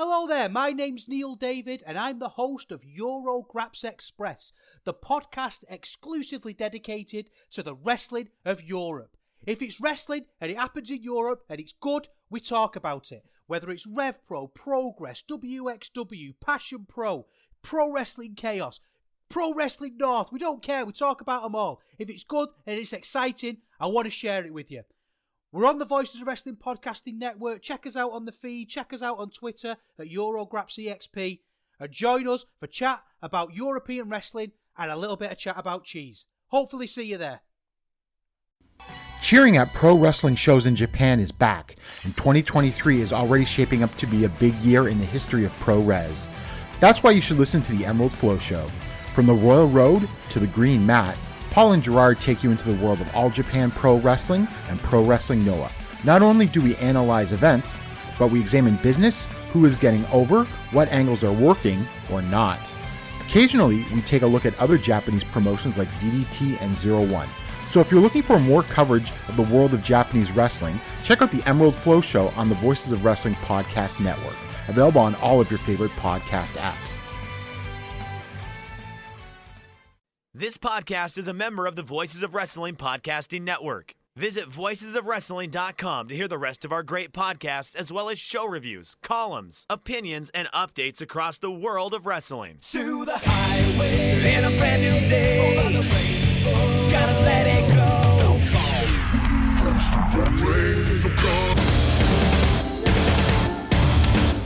Hello there, my name's Neil David and I'm the host of Eurograps Express, the podcast exclusively dedicated to the wrestling of Europe. If it's wrestling and it happens in Europe and it's good, we talk about it. Whether it's RevPro, Progress, WXW, Passion Pro, Pro Wrestling Chaos, Pro Wrestling North, we don't care, we talk about them all. If it's good and it's exciting, I want to share it with you. We're on the Voices of Wrestling Podcasting Network. Check us out on the feed. Check us out on Twitter at EuroGrapsEXP. And join us for chat about European wrestling and a little bit of chat about cheese. Hopefully see you there. Cheering at pro wrestling shows in Japan is back, and 2023 is already shaping up to be a big year in the history of pro res. That's why you should listen to the Emerald Flow Show. From the Royal Road to the Green Mat, Paul and Gerard take you into the world of All Japan Pro Wrestling and Pro Wrestling Noah. Not only do we analyze events, but we examine business, who is getting over, what angles are working or not. Occasionally, we take a look at other Japanese promotions like DDT and Zero One. So if you're looking for more coverage of the world of Japanese wrestling, check out the Emerald Flow Show on the Voices of Wrestling Podcast Network, available on all of your favorite podcast apps. This podcast is a member of the Voices of Wrestling Podcasting Network. Visit voicesofwrestling.com to hear the rest of our great podcasts, as well as show reviews, columns, opinions, and updates across the world of wrestling. To the highway in a brand new day. Over the rainbow, gotta let it go. So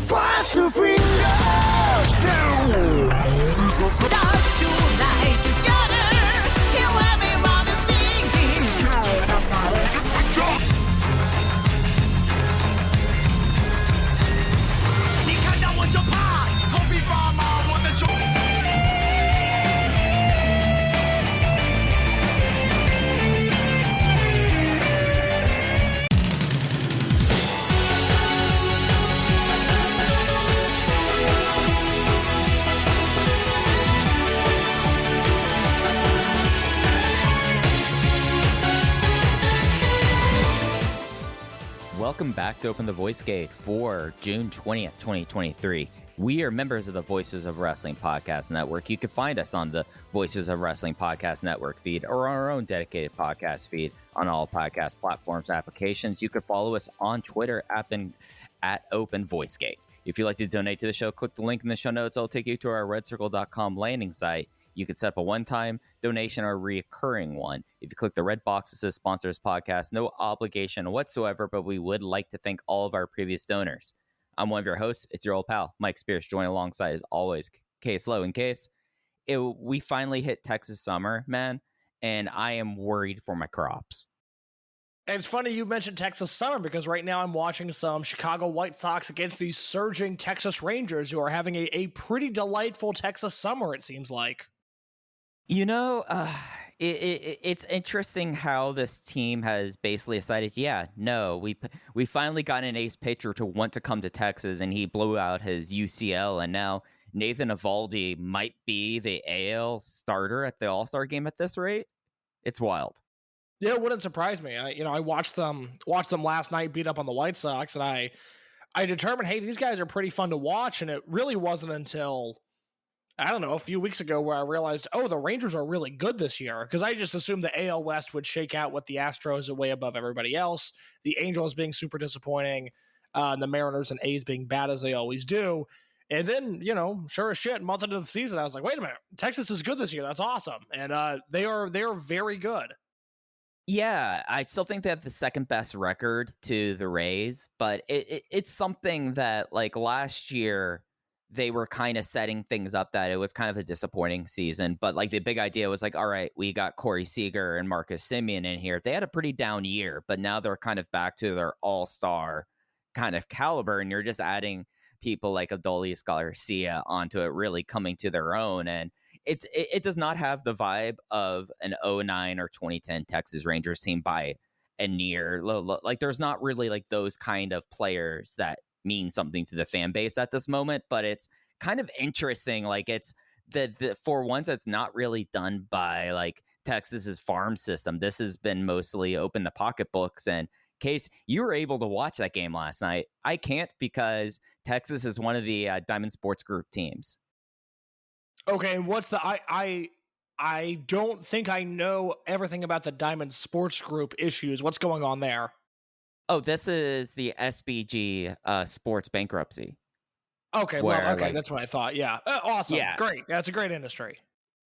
fast to finger down. Dance tonight together. Here everyone is singing. 你看到我就怕，头皮发麻，我的手。Welcome back to Open the Voice Gate for June 20th, 2023. We are members of the Voices of Wrestling Podcast Network. You can find us on the Voices of Wrestling Podcast Network feed or on our own dedicated podcast feed on all podcast platforms applications. You can follow us on Twitter at Open Voice Gate. If you'd like to donate to the show, click the link in the show notes. It'll take you to our redcircle.com landing site. You can set up a one-time donation or a recurring one. If you click the red box that says sponsors podcast, no obligation whatsoever, but we would like to thank all of our previous donors. I'm one of your hosts. It's your old pal, Mike Spears, joined alongside, as always, Case Low. In case we finally hit Texas summer, man, and I am worried for my crops. And it's funny you mentioned Texas summer because right now I'm watching some Chicago White Sox against these surging Texas Rangers who are having a pretty delightful Texas summer, it seems like. You know, it's interesting how this team has basically decided, we finally got an ace pitcher to want to come to Texas, and he blew out his UCL, and now Nathan Eovaldi might be the AL starter at the All-Star game at this rate. It's wild. Yeah, it wouldn't surprise me. I watched them last night beat up on the White Sox, and I determined, hey, these guys are pretty fun to watch, and it really wasn't until, I don't know, a few weeks ago where I realized, the Rangers are really good this year, because I just assumed the AL West would shake out with the Astros way above everybody else, the Angels being super disappointing, the Mariners and A's being bad as they always do. And then, sure as shit, month into the season, I was like, wait a minute, Texas is good this year. That's awesome. And they are very good. Yeah, I still think they have the second best record to the Rays, but it's something that, like, last year they were kind of setting things up that it was kind of a disappointing season. But, like, the big idea was, like, all right, we got Corey Seager and Marcus Semien in here. They had a pretty down year, but now they're kind of back to their all-star kind of caliber, and you're just adding people like Adolis Garcia onto it, really coming to their own. And it does not have the vibe of an 2009 or 2010 Texas Rangers team by a near. Like, there's not really, like, those kind of players that mean something to the fan base at this moment, but it's kind of interesting. Like, it's the for once, it's not really done by, like, Texas's farm system. This has been mostly open the pocketbooks and Case, you were able to watch that game last night. I can't because Texas is one of the Diamond Sports Group teams. Okay, and what's the I don't think I know everything about the Diamond Sports Group issues. What's going on there? Oh, this is the SBG sports bankruptcy. Okay, where, well, okay, like, that's what I thought. Yeah, awesome, Yeah. great. That's a great industry.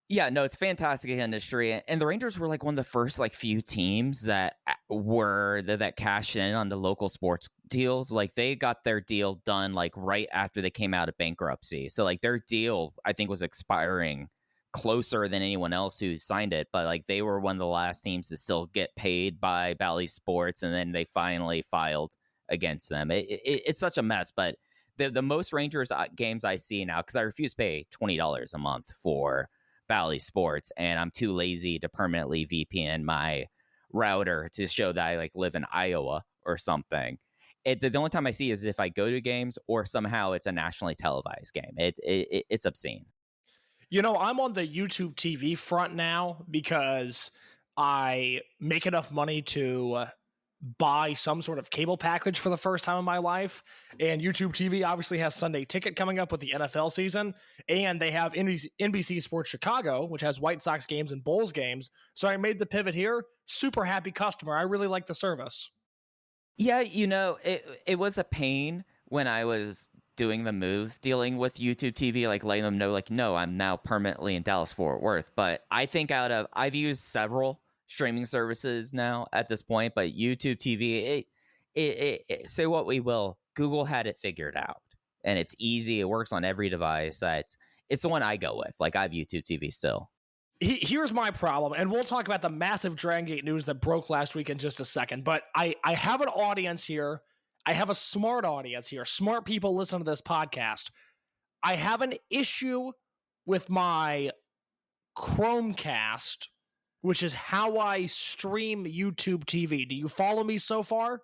Yeah, no, it's fantastic industry, and the Rangers were like one of the first like few teams that that cashed in on the local sports deals. Like they got their deal done like right after they came out of bankruptcy. So like their deal, I think, was expiring closer than anyone else who signed it. But like they were one of the last teams to still get paid by Bally Sports, and then they finally filed against them. It's such a mess, but the most Rangers games I see now, because I refuse to pay $20 a month for Bally Sports, and I'm too lazy to permanently VPN my router to show that I like live in Iowa or something. The only time I see is if I go to games or somehow it's a nationally televised game. It's obscene. You know, I'm on the YouTube TV front now because I make enough money to buy some sort of cable package for the first time in my life. And YouTube TV obviously has Sunday Ticket coming up with the NFL season. And they have NBC Sports Chicago, which has White Sox games and Bulls games. So I made the pivot here. Super happy customer. I really like the service. Yeah, you know, it was a pain when I was doing the move, dealing with YouTube TV, like letting them know, like, no, I'm now permanently in Dallas-Fort Worth. But I think I've used several streaming services now at this point, but YouTube TV, say what we will, Google had it figured out, and it's easy. It works on every device. It's the one I go with. Like I have YouTube TV still. Here's my problem, and we'll talk about the massive Dragongate news that broke last week in just a second, but I have an audience here. I have a smart audience here. Smart people listen to this podcast. I have an issue with my Chromecast, which is how I stream YouTube TV. Do you follow me so far?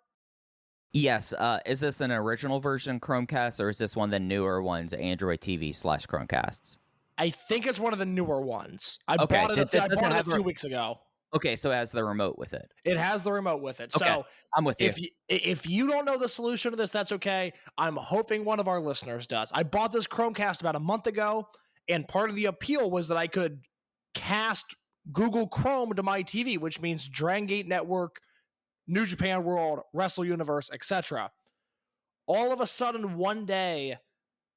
Yes. Is this an original version Chromecast, or is this one of the newer ones, Android TV / Chromecasts? I think it's one of the newer ones. I Okay, bought it a few weeks ago. Okay, so it has the remote with it. It has the remote with it. Okay, So I'm with you. If you don't know the solution to this, that's okay. I'm hoping one of our listeners does. I bought this Chromecast about a month ago, and part of the appeal was that I could cast Google Chrome to my TV, which means Dragongate Network, New Japan World, Wrestle Universe, etc. All of a sudden, one day,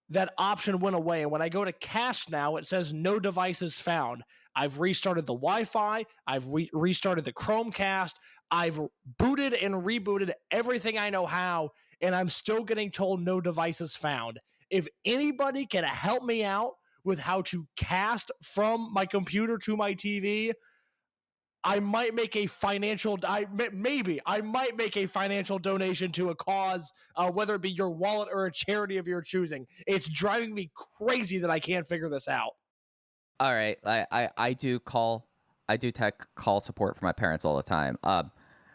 that option went away, and when I go to cast now, it says no devices found. I've restarted the Wi-Fi. I've restarted the Chromecast. I've booted and rebooted everything I know how, and I'm still getting told no devices found. If anybody can help me out with how to cast from my computer to my TV, I might make a financial donation to a cause, whether it be your wallet or a charity of your choosing. It's driving me crazy that I can't figure this out. All right, I do tech call support for my parents all the time.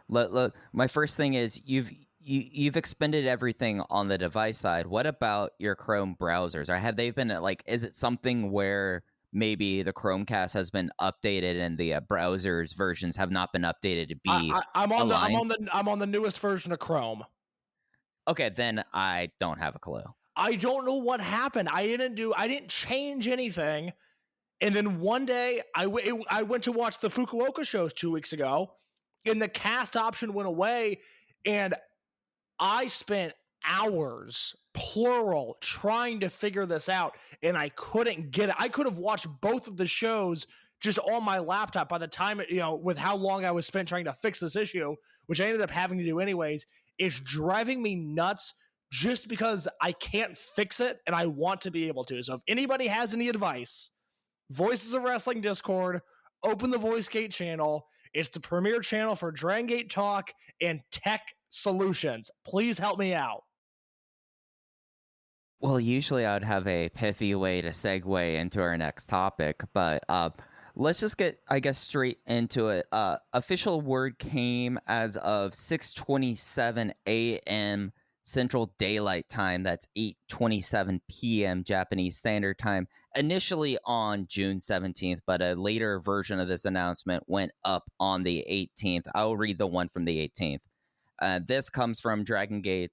Look, my first thing is you've expended everything on the device side. What about your Chrome browsers? Or have they been like? Is it something where maybe the Chromecast has been updated and the browsers versions have not been updated to be? I'm on the newest version of Chrome. Okay, then I don't have a clue. I don't know what happened. I didn't change anything. And then one day, I went to watch the Fukuoka shows 2 weeks ago, and the cast option went away, and I spent hours, plural, trying to figure this out, and I couldn't get it. I could have watched both of the shows just on my laptop by the time, with how long I was spent trying to fix this issue, which I ended up having to do anyways. It's driving me nuts just because I can't fix it, and I want to be able to. So if anybody has any advice, Voices of Wrestling Discord, open the VoiceGate channel. It's the premier channel for Dragongate talk and tech solutions. Please help me out. Well, usually I would have a pithy way to segue into our next topic, but let's just get, I guess, straight into it. Official word came as of 6:27 a.m. Central Daylight Time. That's 8:27 p.m. Japanese Standard Time. Initially on June 17th, but a later version of this announcement went up on the 18th. I'll read the one from the 18th. This comes from Dragongate,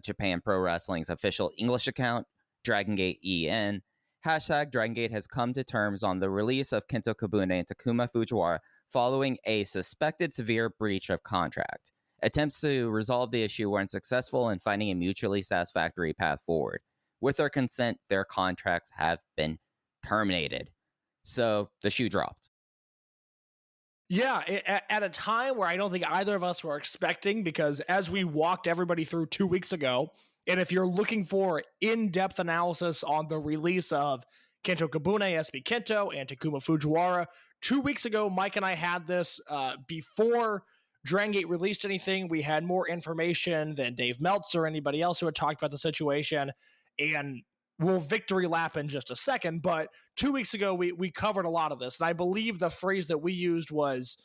Japan Pro Wrestling's official English account, Dragongate EN. Hashtag Dragongate has come to terms on the release of KENTo Kobune and Takuma Fujiwara following a suspected severe breach of contract. Attempts to resolve the issue were unsuccessful in finding a mutually satisfactory path forward. With their consent, their contracts have been terminated. So the shoe dropped. Yeah, at a time where I don't think either of us were expecting, because as we walked everybody through 2 weeks ago, and if you're looking for in-depth analysis on the release of KENTo Kobune, SB KENTo, and Takuma Fujiwara, 2 weeks ago, Mike and I had this before Dragongate released anything. We had more information than Dave Meltzer or anybody else who had talked about the situation, and we'll victory lap in just a second, but 2 weeks ago, we covered a lot of this, and I believe the phrase that we used was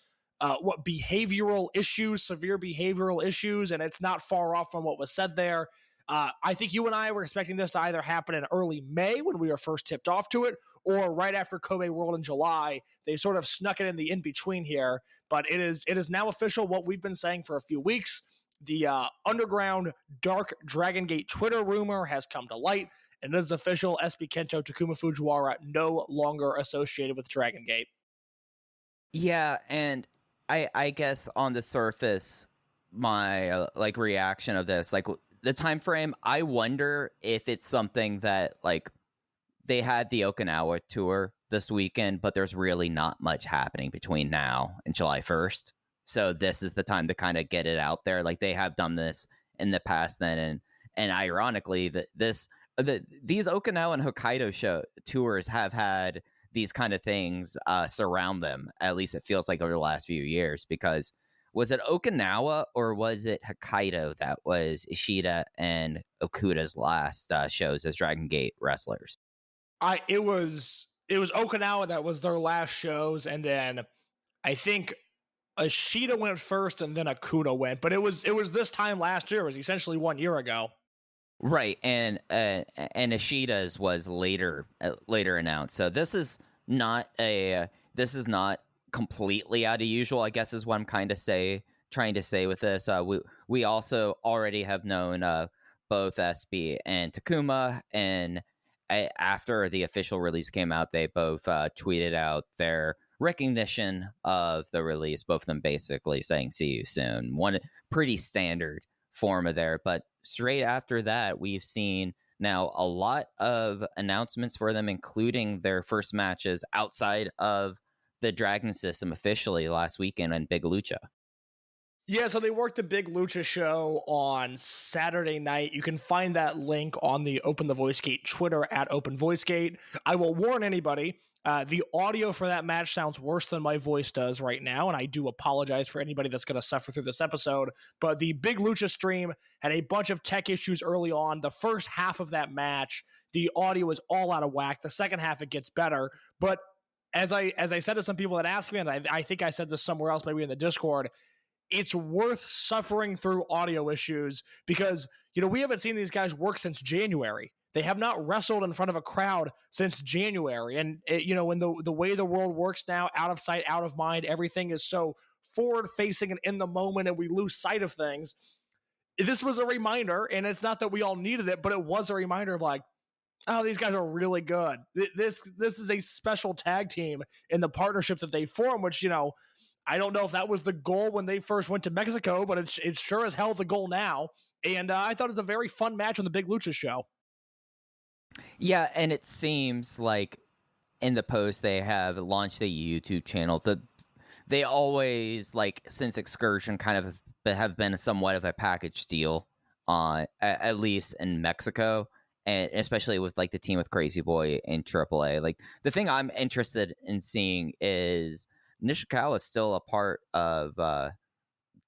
behavioral issues, severe behavioral issues, and it's not far off from what was said there. I think you and I were expecting this to either happen in early May when we were first tipped off to it, or right after Kobe World in July. They sort of snuck it in the in-between here, but it is now official what we've been saying for a few weeks. The underground dark Dragongate Twitter rumor has come to light, and it is official. SB KENTo, Takuma Fujiwara, no longer associated with Dragongate. Yeah, and I guess on the surface, my reaction of this, the time frame, I wonder if it's something that they had the Okinawa tour this weekend, but there's really not much happening between now and July 1st. So this is the time to kind of get it out there. They have done this in the past then, and ironically, these Okinawa and Hokkaido tours have had these kind of things surround them. At least it feels like over the last few years, because was it Okinawa or was it Hokkaido that was Ishida and Okuda's last shows as Dragongate wrestlers? It was Okinawa that was their last shows, and then I think Ishida went first, and then Okuda went. But it was this time last year. It was essentially 1 year ago. Right, and Ishida's was later announced. So this is not completely out of usual, I guess, is what I'm trying to say with this. We also already have known both SB and Takuma, and after the official release came out, they both tweeted out their recognition of the release, both of them basically saying "see you soon." One pretty standard form of there, but straight after that, we've seen now a lot of announcements for them, including their first matches outside of the Dragon system officially last weekend in Big Lucha. Yeah, so they worked the Big Lucha show on Saturday night. You can find that link on the Open the Voice Gate Twitter at Open Voice Gate. I will warn anybody, the audio for that match sounds worse than my voice does right now, and I do apologize for anybody that's going to suffer through this episode. But the Big Lucha stream had a bunch of tech issues early on. The first half of that match, the audio is all out of whack. The second half, it gets better. But as I said to some people that asked me, and I think I said this somewhere else, maybe in the Discord, it's worth suffering through audio issues because, we haven't seen these guys work since January. They have not wrestled in front of a crowd since January. And, when the way the world works now, out of sight, out of mind, everything is so forward-facing and in the moment, and we lose sight of things. This was a reminder, and it's not that we all needed it, but it was a reminder of oh, these guys are really good. This is a special tag team in the partnership that they form, which, I don't know if that was the goal when they first went to Mexico, but it's sure as hell the goal now. And I thought it was a very fun match on the Big Lucha show. Yeah, and it seems like in the post they have launched a YouTube channel. They always, since Excursion, kind of have been somewhat of a package deal, at least in Mexico, and especially with the team with Crazy Boy and AAA. The thing I'm interested in seeing is Nishikawa is still a part of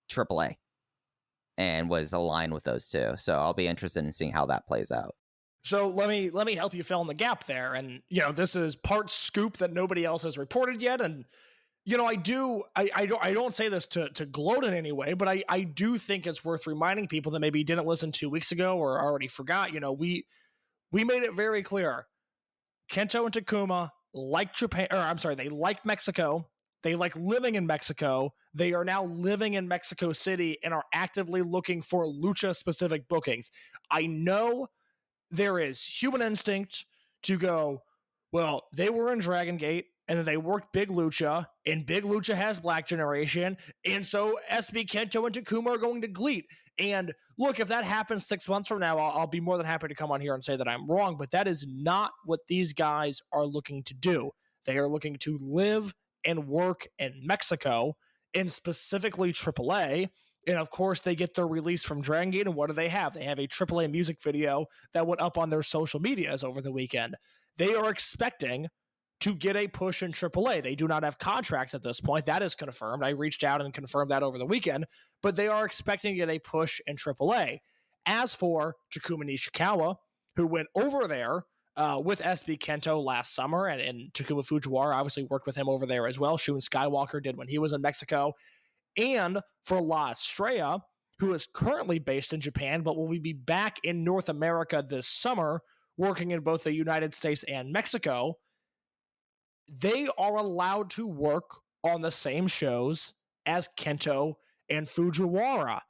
AAA and was aligned with those two. So I'll be interested in seeing how that plays out. So let me help you fill in the gap there. And, this is part scoop that nobody else has reported yet. And, I don't say this to gloat in any way, but I do think it's worth reminding people that maybe didn't listen 2 weeks ago or already forgot. We made it very clear. KENTo and Takuma like Japan, they like Mexico. They like living in Mexico. They are now living in Mexico City and are actively looking for lucha-specific bookings. I know there is human instinct to go, well, they were in Dragongate, and then they worked Big Lucha, and Big Lucha has Black Generation, and so SB KENTo and Takuma are going to GLEAT. And look, if that happens 6 months from now, I'll be more than happy to come on here and say that I'm wrong, but that is not what these guys are looking to do. They are looking to live and work in Mexico, and specifically AAA. And of course, they get their release from Dragongate, and what do they have? They have a AAA music video that went up on their social medias over the weekend. They are expecting to get a push in AAA. They do not have contracts at this point. That is confirmed. I reached out and confirmed that over the weekend, but they are expecting to get a push in AAA. As for Takuma Nishikawa, who went over there with SB KENTo last summer, and Takuma Fujiwara obviously worked with him over there as well. Shun Skywalker did when he was in Mexico. And for La Estrella, who is currently based in Japan, but will be back in North America this summer, working in both the United States and Mexico, they are allowed to work on the same shows as KENTo and Fujiwara.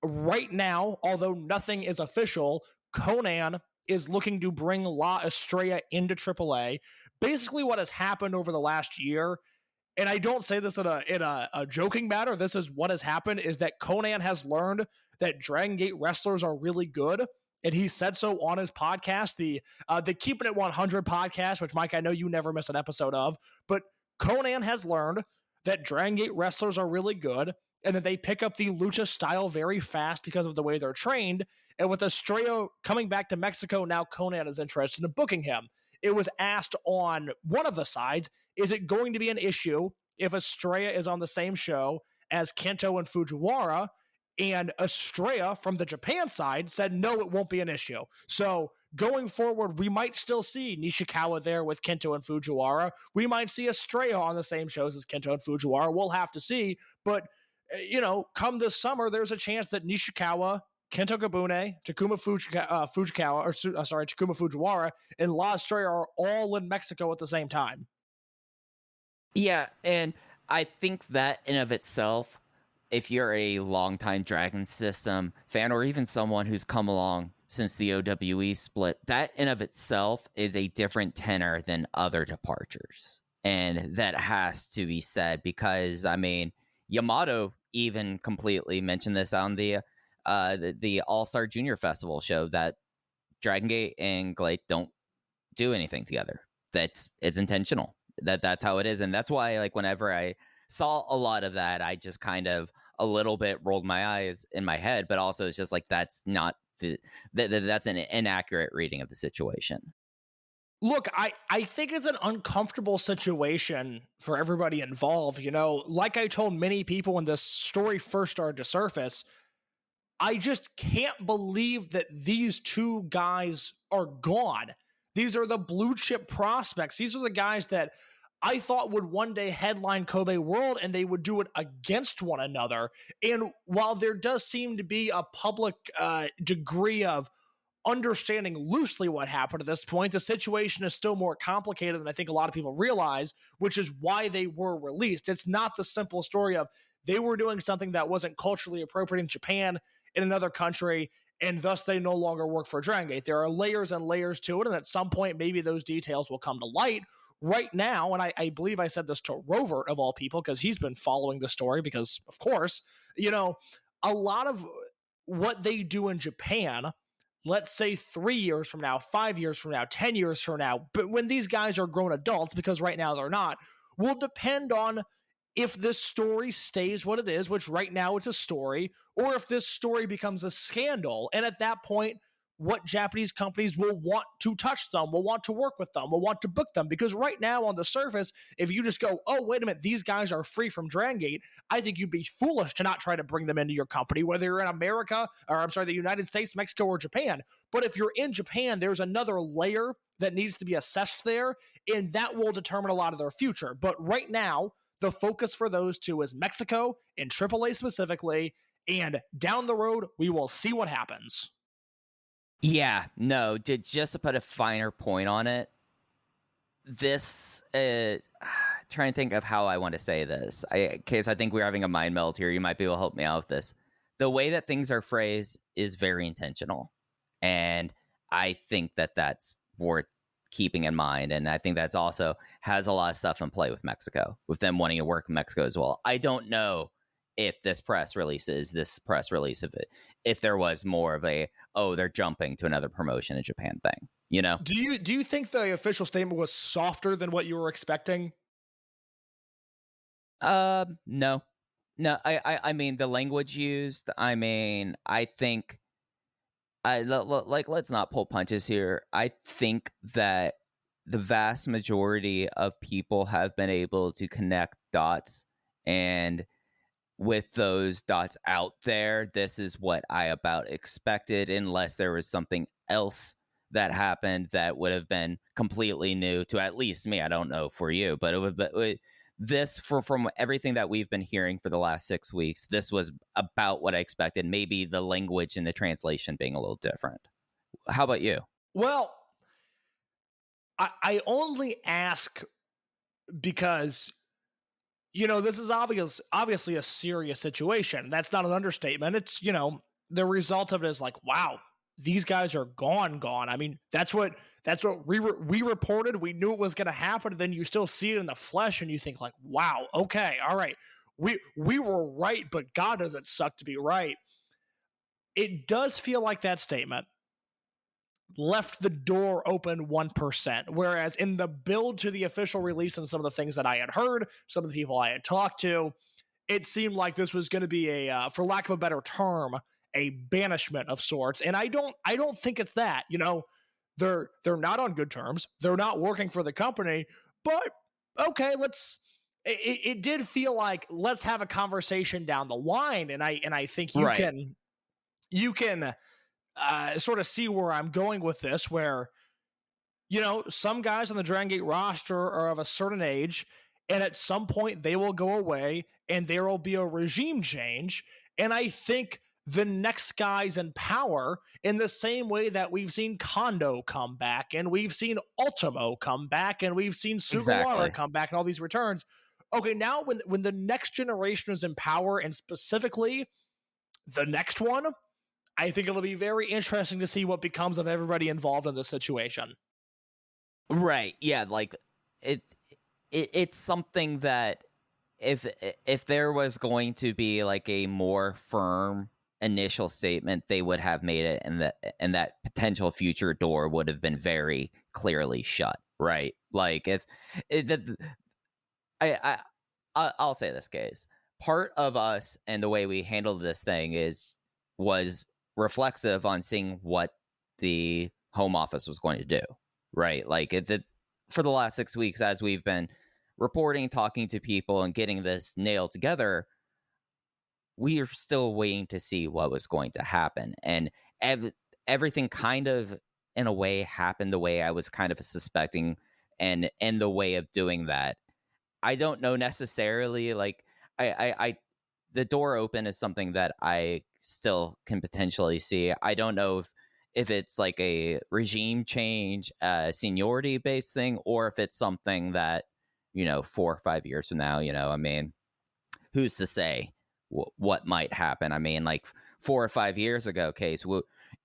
Right now, although nothing is official, Conan is looking to bring La Estrella into AAA. Basically, what has happened over the last year, and I don't say this in a joking matter, this is what has happened, is that Conan has learned that Dragongate wrestlers are really good. And he said so on his podcast, the Keeping It 100 podcast, which, Mike, I know you never miss an episode of. But Conan has learned that Dragongate wrestlers are really good, and that they pick up the lucha style very fast because of the way they're trained. And with Estrella coming back to Mexico, now Conan is interested in booking him. It was asked on one of the sides, is it going to be an issue if Estrella is on the same show as KENTo and Fujiwara? And Estrella from the Japan side said, no, it won't be an issue. So going forward, we might still see Nishikawa there with KENTo and Fujiwara. We might see Estrella on the same shows as KENTo and Fujiwara. We'll have to see. But, come this summer, there's a chance that Nishikawa, KENTo Kobune, Takuma Fujiwara, and La Estrella are all in Mexico at the same time. Yeah, and I think that in of itself, if you're a longtime Dragon System fan, or even someone who's come along since the OWE split, that in of itself is a different tenor than other departures. And that has to be said because, Yamato even completely mentioned this on the All-Star Junior Festival show, that Dragongate and GLEAT don't do anything together. It's intentional. That's how it is. And that's why, whenever I saw a lot of that, I just kind of a little bit rolled my eyes in my head, but also it's just that's not that's an inaccurate reading of the situation. Look, I think it's an uncomfortable situation for everybody involved. Like I told many people when this story first started to surface, I just can't believe that these two guys are gone. These are the blue chip prospects. These are the guys that I thought would one day headline Kobe World, and they would do it against one another. And while there does seem to be a public degree of understanding loosely what happened at this point, the situation is still more complicated than I think a lot of people realize, which is why they were released. It's not the simple story of they were doing something that wasn't culturally appropriate in Japan in another country, and thus they no longer work for Dragongate. There are layers and layers to it, and at some point maybe those details will come to light. Right now, and I believe I said this to Rovert of all people, because he's been following the story, because of course, a lot of what they do in Japan, let's say 3 years from now, 5 years from now, 10 years from now, but when these guys are grown adults, because right now they're not, will depend on if this story stays what it is, which right now it's a story, or if this story becomes a scandal. And at that point, what Japanese companies will want to touch them, will want to work with them, will want to book them. Because right now on the surface, if you just go, oh, wait a minute, these guys are free from Dragongate, I think you'd be foolish to not try to bring them into your company, whether you're in America, or the United States, Mexico, or Japan. But if you're in Japan, there's another layer that needs to be assessed there, and that will determine a lot of their future. But right now, the focus for those two is Mexico and AAA specifically, and down the road, we will see what happens. Yeah, no, just to put a finer point on it, this trying to think of how I want to say this. Case, I think we're having a mind meld here. You might be able to help me out with this. The way that things are phrased is very intentional, and I think that that's worth keeping in mind. And I think that's also has a lot of stuff in play with Mexico, with them wanting to work in Mexico as well. I don't know if this press release of it, if there was more of a, oh, they're jumping to another promotion in Japan thing, you know? Do you think the official statement was softer than what you were expecting? No. I mean, the language used, I mean, I think let's not pull punches here. I think that the vast majority of people have been able to connect dots, and with those dots out there, this is what I about expected, unless there was something else that happened that would have been completely new to at least me. I don't know for you, but from everything that we've been hearing for the last 6 weeks, this was about what I expected. Maybe the language and the translation being a little different. How about you? Well, I only ask because, you know, this is obviously a serious situation. That's not an understatement. It's, you know, the result of it is like, wow, these guys are gone. I mean, that's what we reported. We knew it was going to happen. And then you still see it in the flesh and you think like, wow, okay, all right. We were right, but God, does it suck to be right. It does feel like that statement left the door open 1%. Whereas in the build to the official release and some of the things that I had heard, some of the people I had talked to, it seemed like this was going to be a, for lack of a better term, a banishment of sorts. And I don't think it's that. You know, they're not on good terms. They're not working for the company. But okay, it did feel like let's have a conversation down the line. And I think you can sort of see where I'm going with this, where, you know, some guys on the Dragongate roster are of a certain age, and at some point they will go away and there will be a regime change. And I think the next guys in power, in the same way that we've seen KENTo come back, and we've seen Ultimo come back, and we've seen Fujiwara come back, and all these returns. Okay, now when the next generation is in power, and specifically the next one, I think it'll be very interesting to see what becomes of everybody involved in this situation. Right. Yeah. Like it's something that if there was going to be like a more firm initial statement, they would have made it, and that potential future door would have been very clearly shut. Right. Like I'll say this, case. Part of us and the way we handled this thing was reflexive on seeing what the home office was going to do, right? Like for the last 6 weeks, as we've been reporting, talking to people, and getting this nailed together, we are still waiting to see what was going to happen. And everything kind of, in a way, happened the way I was kind of suspecting, and the way of doing that. I don't know necessarily, like, I the door open is something that I still can potentially see. I don't know if it's like a regime change, seniority based thing, or if it's something that, you know, 4 or 5 years from now, you know, I mean, who's to say what might happen? I mean, like 4 or 5 years ago, Case,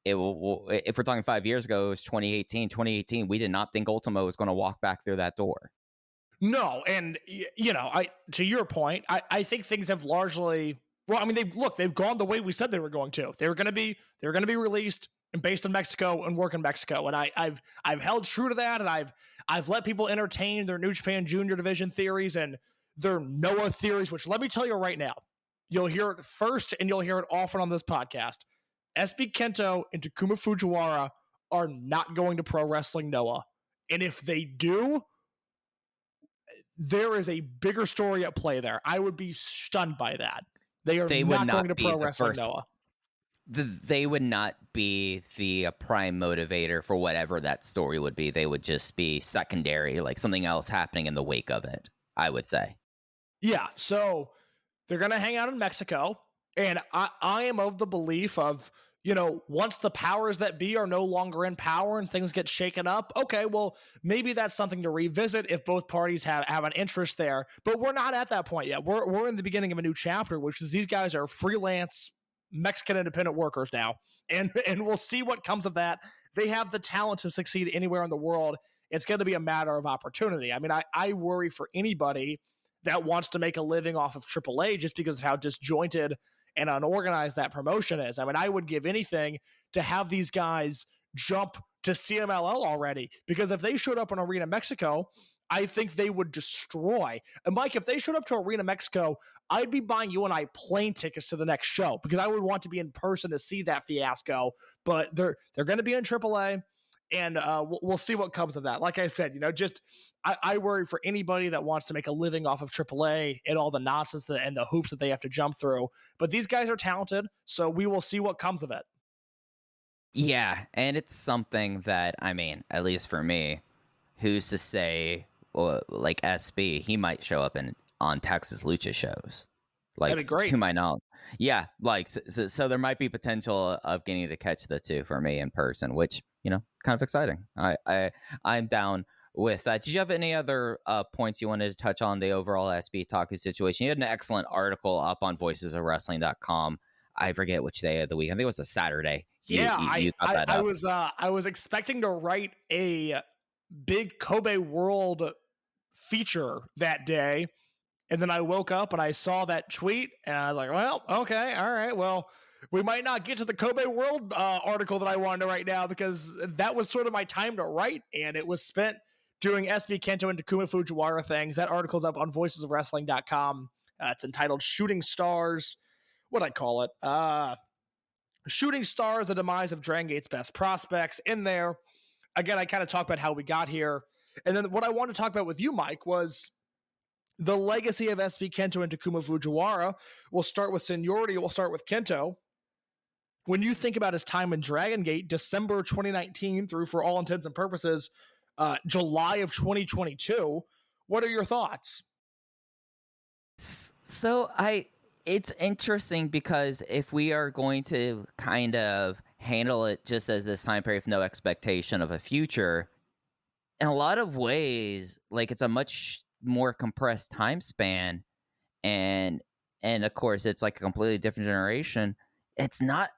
if we're talking 5 years ago, it was 2018. We did not think Ultimo was going to walk back through that door. No, and you know, to your point, I think things have largely, well, I mean, they've gone the way we said they were going to. They were going to be released and based in Mexico and work in Mexico, and I've held true to that, and I've let people entertain their New Japan Junior Division theories and their Noah theories, which, let me tell you right now, you'll hear it first and you'll hear it often on this podcast. SB KENTo and Takuma Fujiwara are not going to Pro Wrestling Noah, and if they do, there is a bigger story at play there. I would be stunned by that. They not going to Pro Wrestling Noah. They would not be the prime motivator for whatever that story would be. They would just be secondary, like something else happening in the wake of it, I would say. Yeah, so they're going to hang out in Mexico, and I am of the belief of, once the powers that be are no longer in power and things get shaken up, okay, well, maybe that's something to revisit if both parties have an interest there. But we're not at that point yet. We're in the beginning of a new chapter, which is these guys are freelance Mexican independent workers now. And we'll see what comes of that. They have the talent to succeed anywhere in the world. It's going to be a matter of opportunity. I mean, I worry for anybody that wants to make a living off of AAA just because of how disjointed and unorganized that promotion is. I mean, I would give anything to have these guys jump to CMLL already, because if they showed up in Arena Mexico, I think they would destroy. And Mike, if they showed up to Arena Mexico, I'd be buying you and I plane tickets to the next show because I would want to be in person to see that fiasco. But they're going to be in AAA, and we'll see what comes of that. Like I said, I worry for anybody that wants to make a living off of AAA and all the nonsense and the hoops that they have to jump through. But these guys are talented, so we will see what comes of it. Yeah, and it's something that, I mean, at least for me, who's to say, like SB, he might show up on Texas Lucha shows. Like, that'd be great. To my knowledge. Yeah, like, so there might be potential of getting to catch the two for me in person, which, kind of exciting. I'm down with that. Did you have any other points you wanted to touch on the overall SB Taku situation? You had an excellent article up on voicesofwrestling.com. I forget which day of the week. I think it was a Saturday. I was expecting to write a big Kobe World feature that day, and then I woke up and I saw that tweet, and I was like, well, okay, all right, well, we might not get to the Kobe World article that I wanted to write now, because that was sort of my time to write, and it was spent doing SB KENTo and Takuma Fujiwara things. That article's up on voicesofwrestling.com. It's entitled Shooting Stars. What'd I call it? Shooting Stars, the demise of Dragongate's best prospects. In there, again, I kind of talked about how we got here. And then what I wanted to talk about with you, Mike, was the legacy of SB KENTo and Takuma Fujiwara. We'll start with seniority. We'll start with KENTo. When you think about his time in Dragongate, December 2019 through, for all intents and purposes, July of 2022, what are your thoughts? So it's interesting, because if we are going to kind of handle it just as this time period with no expectation of a future, in a lot of ways, like, it's a much more compressed time span, and of course it's like a completely different generation. It's not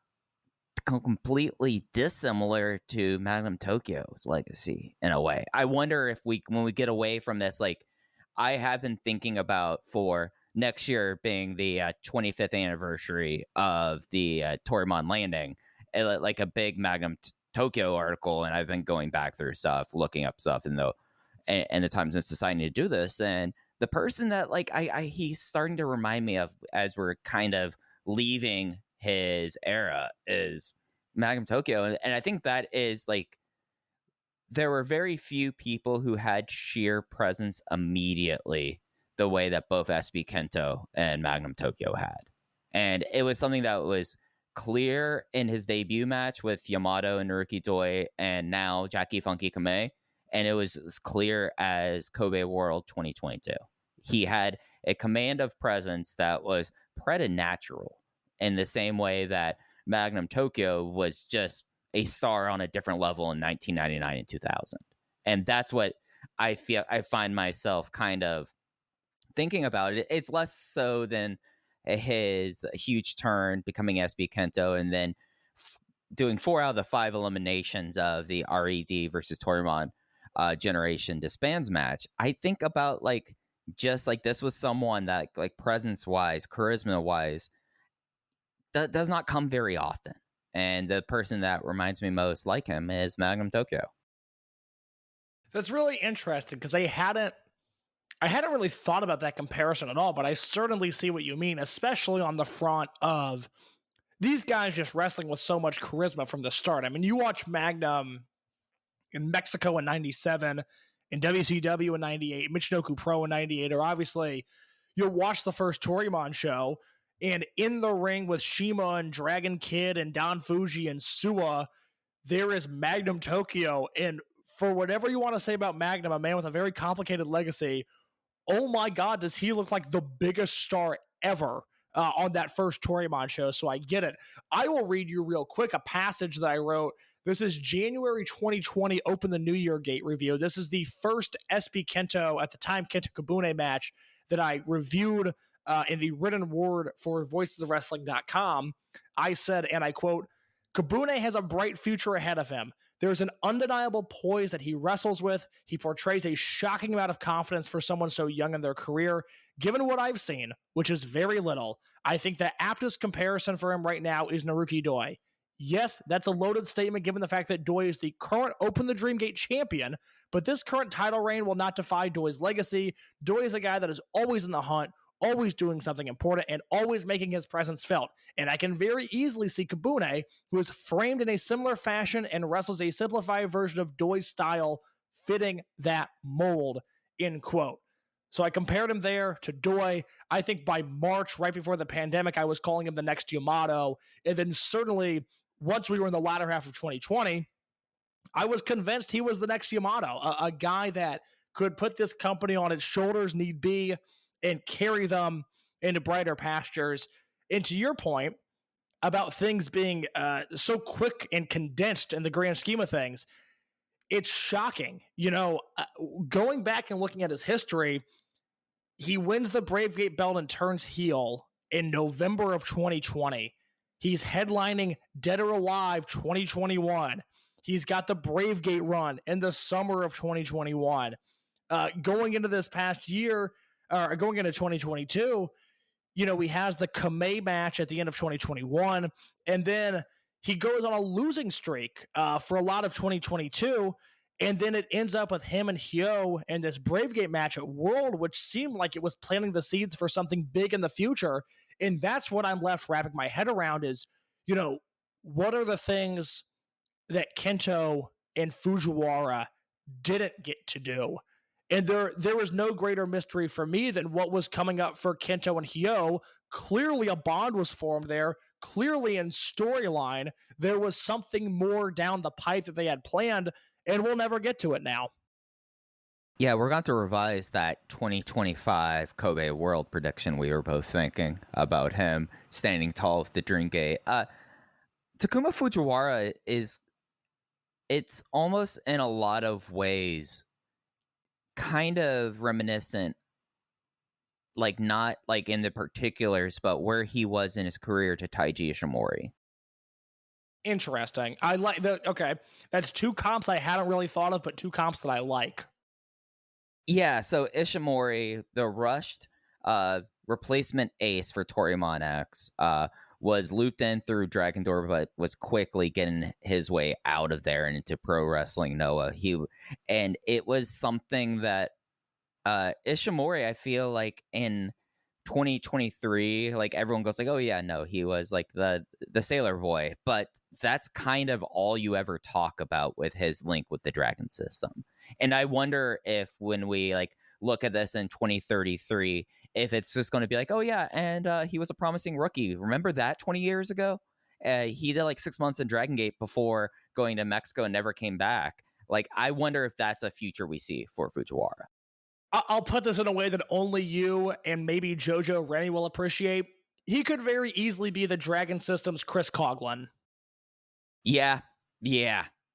completely dissimilar to Magnum Tokyo's legacy in a way. I wonder if when we get away from this, like, I have been thinking about for next year being the 25th anniversary of the Torimon landing, like a big Magnum Tokyo article, and I've been going back through stuff, looking up stuff and the time since deciding to do this, and the person that, like, he's starting to remind me of as we're kind of leaving his era is Magnum Tokyo. And I think that is, like, there were very few people who had sheer presence immediately the way that both SB KENTo and Magnum Tokyo had. And it was something that was clear in his debut match with Yamato and Naruki Doi, and now Jackie Funky Kamei. And it was as clear as Kobe World 2022. He had a command of presence that was preternatural, in the same way that Magnum Tokyo was just a star on a different level in 1999 and 2000. And that's what I find myself kind of thinking about it. It's less so than his huge turn becoming SB KENTo and then doing 4 out of the 5 eliminations of the RED versus Torimon generation disbands match. I think about, like, just like this was someone that, like, presence wise, charisma wise, that does not come very often. And the person that reminds me most like him is Magnum Tokyo. That's really interesting, because I hadn't really thought about that comparison at all, but I certainly see what you mean, especially on the front of these guys just wrestling with so much charisma from the start. I mean, you watch Magnum in Mexico in 97, in WCW in 98, Michinoku Pro in 98, or obviously you'll watch the first Torimon show, and in the ring with Shima and Dragon Kid and Don Fuji and Suwa, there is Magnum Tokyo. And for whatever you want to say about Magnum, a man with a very complicated legacy, oh my God, does he look like the biggest star ever on that first Toryumon show, so I get it. I will read you real quick a passage that I wrote. This is January 2020 Open the New Year Gate review. This is the first SP KENTo, at the time KENTo Kobune match, that I reviewed in the written word for voicesofwrestling.com. I said, and I quote, "Kobune has a bright future ahead of him. There's an undeniable poise that he wrestles with. He portrays a shocking amount of confidence for someone so young in their career. Given what I've seen, which is very little, I think the aptest comparison for him right now is Naruki Doi. Yes, that's a loaded statement given the fact that Doi is the current Open the Dreamgate champion, but this current title reign will not defy Doi's legacy. Doi is a guy that is always in the hunt, always doing something important, and always making his presence felt. And I can very easily see Kobune, who is framed in a similar fashion and wrestles a simplified version of Doi's style, fitting that mold," end quote. So I compared him there to Doi. I think by March, right before the pandemic, I was calling him the next Yamato. And then certainly once we were in the latter half of 2020, I was convinced he was the next Yamato, a guy that could put this company on its shoulders, need be, and carry them into brighter pastures. And to your point about things being so quick and condensed in the grand scheme of things, it's shocking. Going back and looking at his history, he wins the Bravegate belt and turns heel in November of 2020. He's headlining Dead or Alive 2021. He's got the Bravegate run in the summer of 2021. Going into this past year, or going into 2022, he has the Kamei match at the end of 2021, and then he goes on a losing streak for a lot of 2022, and then it ends up with him and Hyo in this Bravegate match at World, which seemed like it was planting the seeds for something big in the future. And that's what I'm left wrapping my head around is, what are the things that KENTo and Fujiwara didn't get to do? And there was no greater mystery for me than what was coming up for KENTo and Hyo. Clearly a bond was formed there. Clearly in storyline, there was something more down the pipe that they had planned, and we'll never get to it now. Yeah, we're going to revise that 2025 Kobe World prediction we were both thinking about him standing tall with the Dreamgate. Takuma Fujiwara it's almost in a lot of ways kind of reminiscent, like not like in the particulars, but where he was in his career to Taiji Ishimori. Interesting. I like that. Okay. That's two comps I hadn't really thought of, but two comps that I like. Yeah, so Ishimori, the rushed replacement ace for Toryumon X, was looped in through Dragon Door, but was quickly getting his way out of there and into Pro Wrestling Noah. And it was something that Ishimori, I feel like in 2023, like everyone goes like, oh yeah, no, he was like the Sailor Boy, but that's kind of all you ever talk about with his link with the Dragon system. And I wonder if when we like look at this in 2033, if it's just going to be like, oh yeah, and he was a promising rookie. Remember that 20 years ago? He did like 6 months in Dragongate before going to Mexico and never came back. Like, I wonder if that's a future we see for Fujiwara. I'll put this in a way that only you and maybe Jojo Remy will appreciate. He could very easily be the Dragon System's Chris Coughlin. Yeah.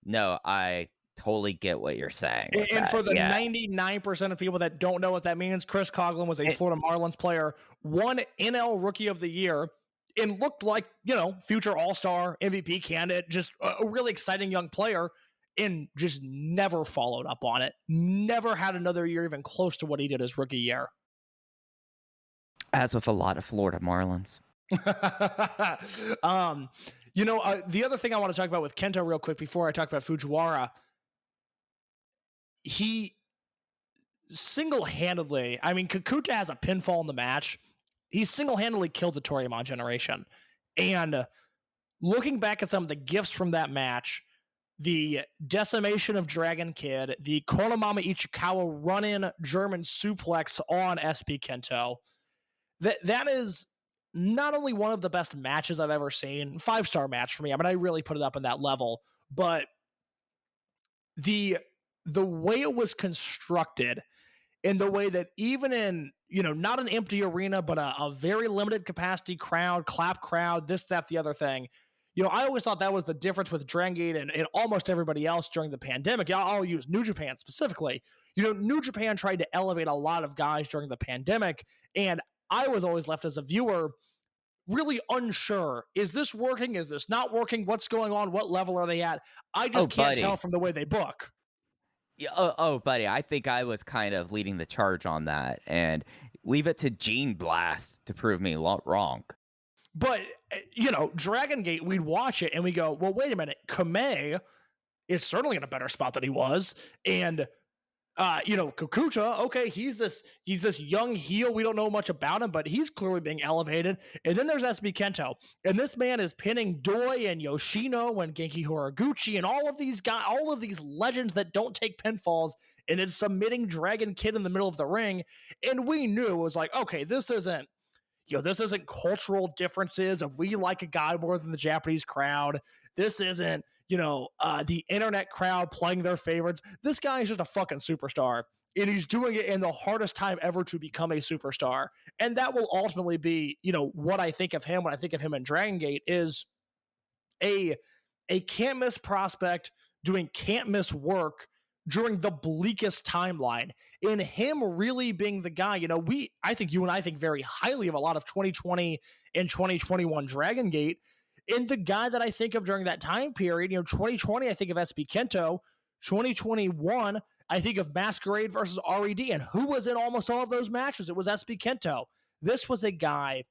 No, I totally get what you're saying. And for the 99% of people that don't know what that means, Chris Coughlin was a Florida Marlins player, won NL Rookie of the Year, and looked like, future All-Star, MVP candidate, just a really exciting young player, and just never followed up on it. Never had another year even close to what he did his rookie year. As with a lot of Florida Marlins. The other thing I want to talk about with KENTo real quick before I talk about Fujiwara, he single-handedly, Kakuta has a pinfall in the match. He single-handedly killed the Toryumon generation. And looking back at some of the gifts from that match, the decimation of Dragon Kid, the Konomama Ichikawa run-in German suplex on SP KENTo, that is not only one of the best matches I've ever seen, 5-star match for me. I really put it up in that level, but the way it was constructed in the way that even in, not an empty arena, but a very limited capacity crowd, clap crowd, this, that, the other thing. I always thought that was the difference with Dragongate and almost everybody else during the pandemic. I'll use New Japan specifically. New Japan tried to elevate a lot of guys during the pandemic, and I was always left as a viewer really unsure. Is this working? Is this not working? What's going on? What level are they at? I just can't tell from the way they book. Yeah, buddy, I think I was kind of leading the charge on that, and leave it to Gene Blast to prove me wrong. But, Dragongate, we'd watch it and we go, well, wait a minute. Kame is certainly in a better spot than he was. And, Kakuta, okay, he's this young heel. We don't know much about him, but he's clearly being elevated. And then there's SB Kento. And this man is pinning Doi and Yoshino and Genki Horiguchi and all of these guys, all of these legends that don't take pinfalls, and it's submitting Dragon Kid in the middle of the ring. And we knew it was like, okay, this isn't cultural differences of we like a guy more than the Japanese crowd. This isn't, the internet crowd playing their favorites. This guy is just a fucking superstar, and he's doing it in the hardest time ever to become a superstar. And that will ultimately be, what I think of him when I think of him in Dragongate is a can't miss prospect doing can't miss work during the bleakest timeline, in him really being the guy. I think you and I think very highly of a lot of 2020 and 2021 Dragongate, and the guy that I think of during that time period, 2020, I think of SB Kento. 2021, I think of Masquerade versus RED, and who was in almost all of those matches? It was SB Kento. This was a guy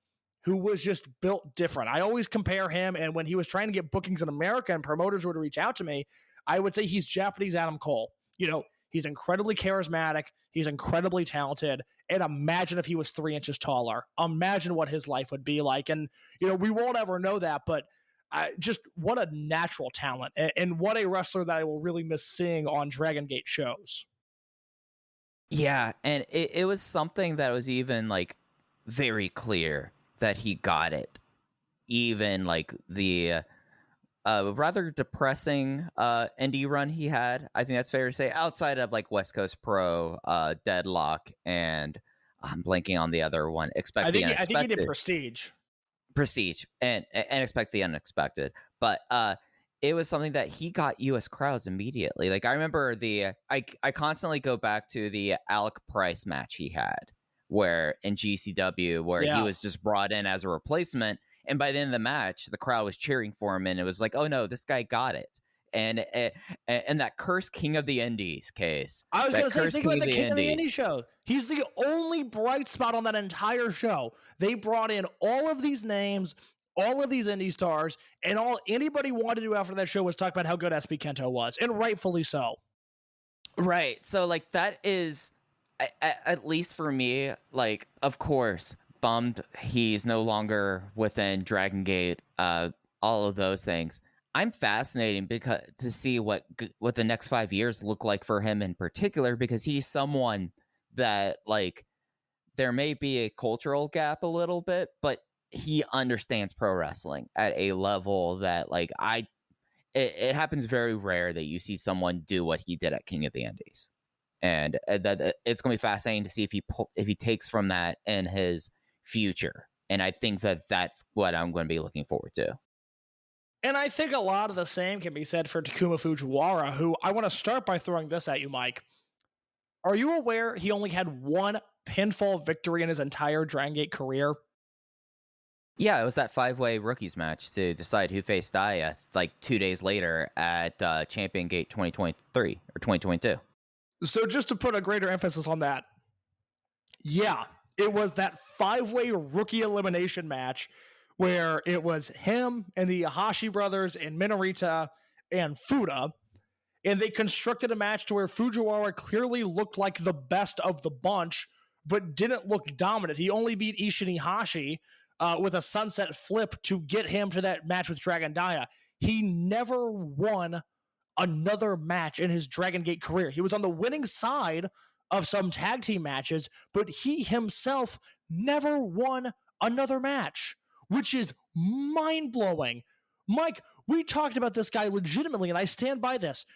who was just built different. I always compare him, and when he was trying to get bookings in America and promoters would reach out to me, I would say he's Japanese Adam Cole. He's incredibly charismatic. He's incredibly talented. And imagine if he was 3 inches taller. Imagine what his life would be like. And, we won't ever know that, but just what a natural talent and what a wrestler that I will really miss seeing on Dragongate shows. Yeah, and it was something that was even like very clear that he got it. Even like the rather depressing indie run he had. I think that's fair to say, outside of like West Coast Pro, Deadlock, and I'm blanking on the other one. I think he did Prestige and Expect the Unexpected. But it was something that he got US crowds immediately. Like I remember I constantly go back to the Alec Price match he had where in GCW where he was just brought in as a replacement. And by the end of the match, the crowd was cheering for him, and it was like, "Oh no, this guy got it!" And that cursed King of the Indies case. I was going to say, think about the King of the Indies show. He's the only bright spot on that entire show. They brought in all of these names, all of these indie stars, and all anybody wanted to do after that show was talk about how good SB Kento was, and rightfully so. Right. So, like, that is, at least for me, like, of course, bummed he's no longer within Dragongate, all of those things. I'm fascinated to see what the next 5 years look like for him in particular, because he's someone that, like, there may be a cultural gap a little bit, but he understands pro wrestling at a level that, like, it happens very rare that you see someone do what he did at King of the Indies. And that it's going to be fascinating to see if he takes from that in his future. And I think that's what I'm going to be looking forward to. And I think a lot of the same can be said for Takuma Fujiwara, who I want to start by throwing this at you, Mike. Are you aware he only had one pinfall victory in his entire Dragongate career? Yeah, it was that 5-way rookies match to decide who faced Aya like 2 days later at Champion Gate 2023 or 2022. So just to put a greater emphasis on that, yeah, it was that 5-way rookie elimination match where it was him and the Hashi brothers and Minorita and Fuda, and they constructed a match to where Fujiwara clearly looked like the best of the bunch, but didn't look dominant. He only beat Ishin Hashi with a sunset flip to get him to that match with Dragon Dia. He never won another match in his Dragongate career. He was on the winning side of some tag team matches, but he himself never won another match, which is mind-blowing. Mike, we talked about this guy legitimately, and I stand by this.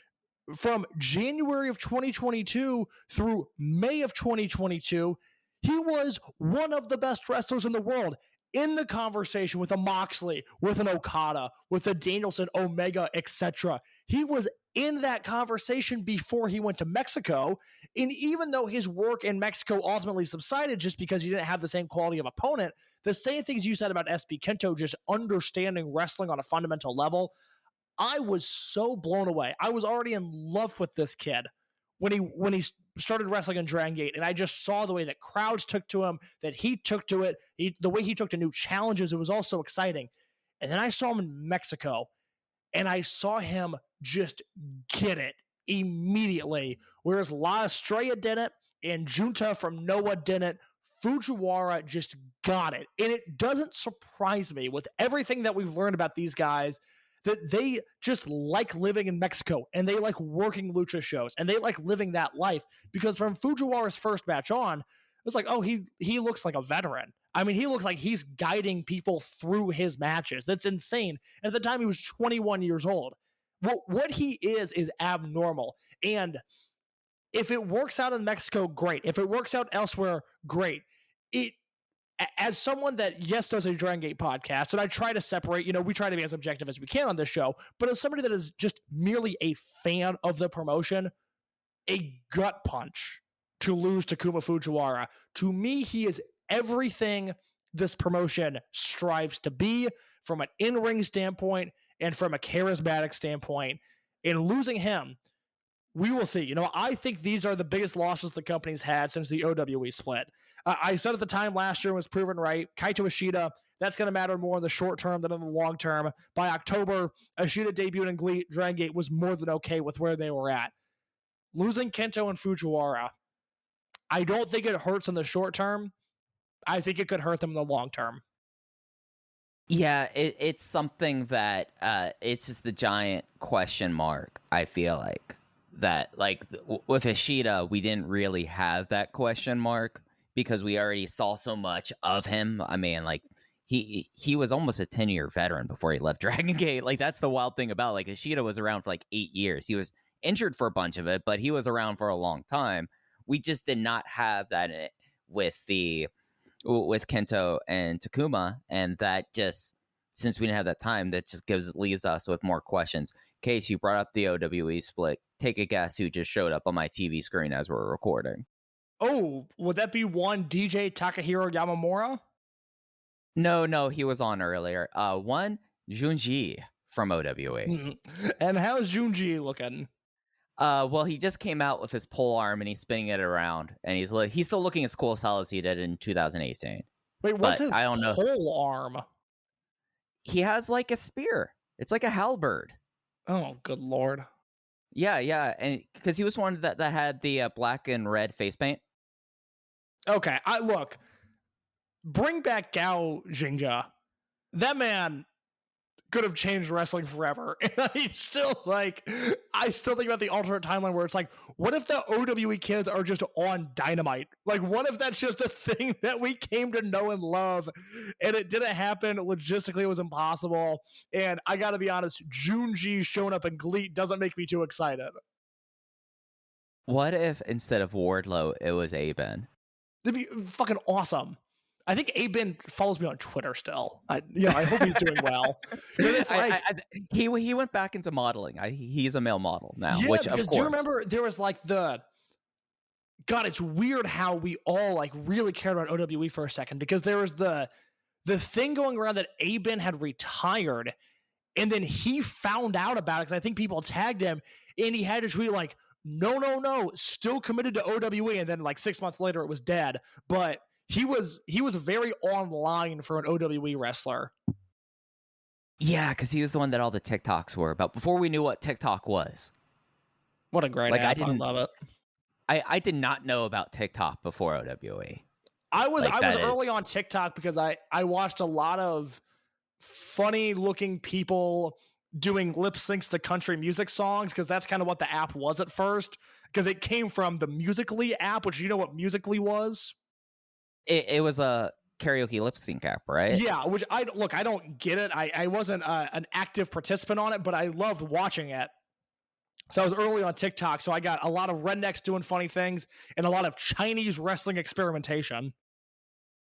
from January of 2022 through May of 2022, he was one of the best wrestlers in the world, in the conversation with a Moxley, with an Okada, with a Danielson, Omega, etc. He was in that conversation before he went to Mexico. And even though his work in Mexico ultimately subsided just because he didn't have the same quality of opponent, the same things you said about SB Kento, just understanding wrestling on a fundamental level, I was so blown away. I was already in love with this kid when he started wrestling in Dragongate, and I just saw the way that crowds took to him, that he took to it, the way he took to new challenges. It was all so exciting. And then I saw him in Mexico, and I saw him just get it immediately, whereas La Estrella didn't, and Junta from Noah didn't. Fujiwara just got it. And it doesn't surprise me with everything that we've learned about these guys that they just like living in Mexico, and they like working lucha shows, and they like living that life, because from Fujiwara's first match on, it's like, oh, he looks like a veteran. I mean, he looks like he's guiding people through his matches. That's insane. And at the time, he was 21 years old. Well, what he is abnormal. And if it works out in Mexico, great. If it works out elsewhere, great. As someone that, yes, does a Dragongate podcast, and I try to separate, we try to be as objective as we can on this show, but as somebody that is just merely a fan of the promotion, a gut punch to lose Takuma Fujiwara. To me, he is everything this promotion strives to be from an in-ring standpoint and from a charismatic standpoint. And losing him, we will see. I think these are the biggest losses the company's had since the OWE split. I said at the time last year, was proven right. Kaito Ishida, that's going to matter more in the short term than in the long term. By October, Ishida debuted in Dragongate was more than okay with where they were at. Losing Kento and Fujiwara, I don't think it hurts in the short term. I think it could hurt them in the long term. Yeah, it's something that it's just the giant question mark, I feel like. That, like, with Ishida, we didn't really have that question mark because we already saw so much of him. I mean, like, he was almost a 10-year veteran before he left Dragongate. Like, that's the wild thing about, like, Ishida was around for, like, 8 years. He was injured for a bunch of it, but he was around for a long time. We just did not have that in it with Kento and Takuma, and that just, since we didn't have that time, that just leaves us with more questions. Case, you brought up the OWE split. Take a guess who just showed up on my TV screen as we're recording. Oh, would that be one DJ Takahiro Yamamura? No, he was on earlier. One, Junji from OWE. And how's Junji looking? Well, he just came out with his pole arm and he's spinning it around, and he's still looking as cool as hell as he did in 2018. Wait, what's his pole arm? He has like a spear. It's like a halberd. Oh, good lord. Yeah, and because he was one that had the black and red face paint. Okay, look, bring back Gao Jinja. That man could have changed wrestling forever. And I still think about the alternate timeline where it's like, what if the OWE kids are just on Dynamite? Like, what if that's just a thing that we came to know and love, and it didn't happen? Logistically, it was impossible. And I got to be honest, Junji showing up in Glee doesn't make me too excited. What if instead of Wardlow, it was Aben? That'd be fucking awesome. I think Aben follows me on Twitter still. I hope he's doing well. It's like, he went back into modeling. He's a male model now. Yeah, which of course. Do you remember there was like God, it's weird how we all like really cared about OWE for a second, because there was the thing going around that Aben had retired, and then he found out about it because I think people tagged him, and he had to tweet like, no, still committed to OWE, and then like 6 months later it was dead. But he was very online for an OWE wrestler. Yeah, because he was the one that all the TikToks were about before we knew what TikTok was. What a great app. I love it. I did not know about TikTok before OWE. I was early on TikTok because I watched a lot of funny looking people doing lip syncs to country music songs, because that's kind of what the app was at first, because it came from the Musical.ly app, which you know what Musical.ly was? It was a karaoke lip sync app, right? Yeah, which I don't get it. I wasn't an active participant on it, but I loved watching it. So I was early on TikTok, so I got a lot of rednecks doing funny things and a lot of Chinese wrestling experimentation.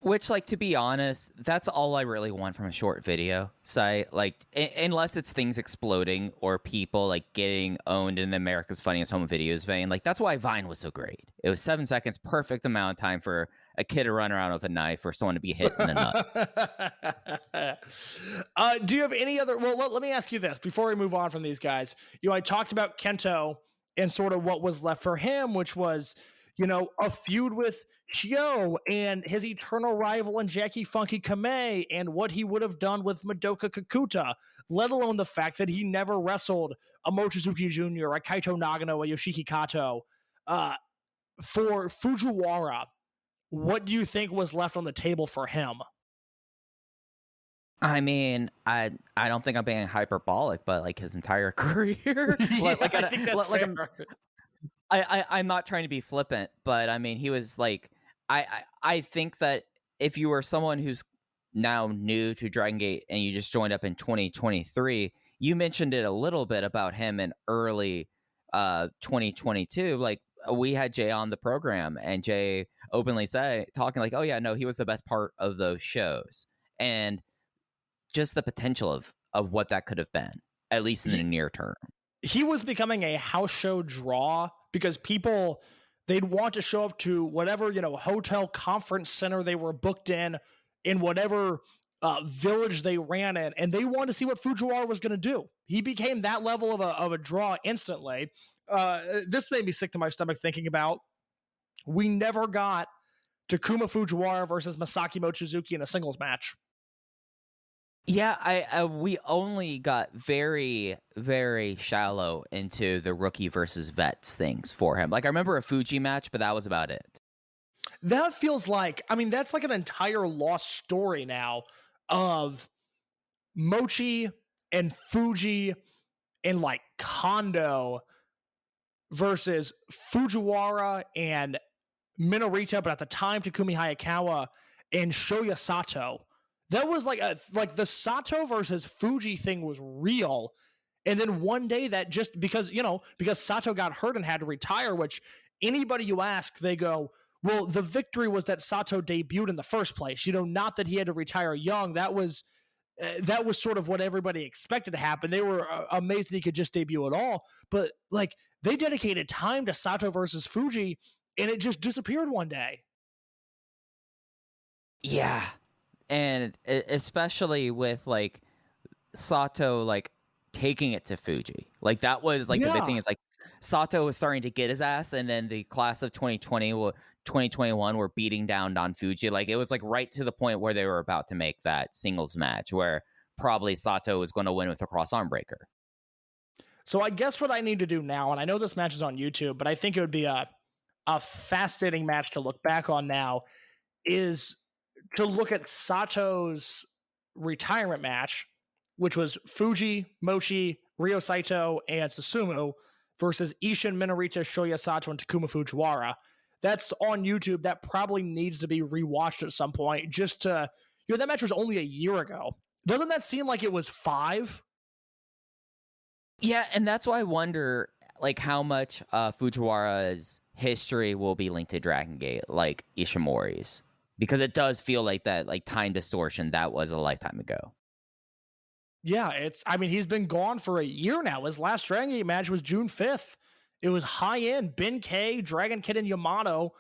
Which, like, to be honest, that's all I really want from a short video site. Like, unless it's things exploding or people, like, getting owned in America's Funniest Home Videos vein. Like, that's why Vine was so great. It was 7 seconds, perfect amount of time for a kid to run around with a knife or someone to be hit in the nuts. Do you have any other... Well, let me ask you this before we move on from these guys. I talked about KENTo and sort of what was left for him, which was... a feud with Hyo and his eternal rival and Jackie Funky Kamei and what he would have done with Madoka Kakuta, let alone the fact that he never wrestled a Mochizuki Jr., a Kaito Nagano, a Yoshiki Kato. For Fujiwara, what do you think was left on the table for him? I mean, I don't think I'm being hyperbolic, but like his entire career. I think that's fair. I'm not trying to be flippant, but I mean, he was like, I think that if you were someone who's now new to Dragon Gate and you just joined up in 2023, you mentioned it a little bit about him in early 2022. Like, we had Jay on the program and Jay openly talking like, oh yeah, no, he was the best part of those shows. And just the potential of what that could have been, at least in the near term. He was becoming a house show draw because people, they'd want to show up to whatever, hotel conference center they were booked in whatever village they ran in, and they wanted to see what Fujiwara was going to do. He became that level of a draw instantly. This made me sick to my stomach thinking about, we never got Takuma Fujiwara versus Masaki Mochizuki in a singles match. Yeah, we only got very, very shallow into the rookie versus vets things for him. Like, I remember a Fuji match, but that was about it. That feels like, that's like an entire lost story now of Mochi and Fuji and like Kondo versus Fujiwara and Minorita, but at the time Takumi Hayakawa and Shoya Sato. That was like the Sato versus Fuji thing was real. And then one day that just because Sato got hurt and had to retire, which anybody you ask, they go, well, the victory was that Sato debuted in the first place. Not that he had to retire young. That was sort of what everybody expected to happen. They were amazed that he could just debut at all. But like, they dedicated time to Sato versus Fuji and it just disappeared one day. Yeah. And especially with like Sato like taking it to Fuji, like that was like the big thing is like Sato was starting to get his ass, and then the class of 2021 were beating down on Fuji. Like it was like right to the point where they were about to make that singles match where probably Sato was going to win with a cross arm breaker. So I guess what I need to do now, and I know this match is on YouTube, but I think it would be a fascinating match to look back on now, is to look at Sato's retirement match, which was Fuji, Mochi, Ryo Saito, and Susumu versus Ishin, Minorita, Shoya Sato, and Takuma Fujiwara. That's on YouTube. That probably needs to be rewatched at some point just to, that match was only a year ago. Doesn't that seem like it was 5? Yeah, and that's why I wonder like how much Fujiwara's history will be linked to Dragon Gate, like Ishimori's. Because it does feel like that, like time distortion, that was a lifetime ago. Yeah, he's been gone for a year now. His last Dragon Gate match was June 5th. It was high-end Ben K, Dragon Kid, and Yamato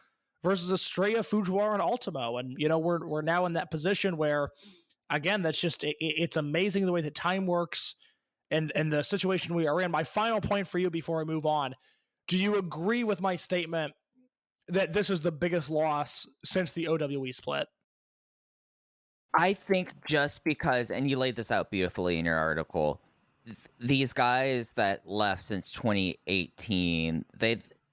versus Estrella, Fujiwara, and Ultimo. And, we're now in that position where, again, that's just, it's amazing the way that time works and the situation we are in. My final point for you before I move on, do you agree with my statement that this is the biggest loss since the OWE split? I think just because, and you laid this out beautifully in your article, these guys that left since 2018,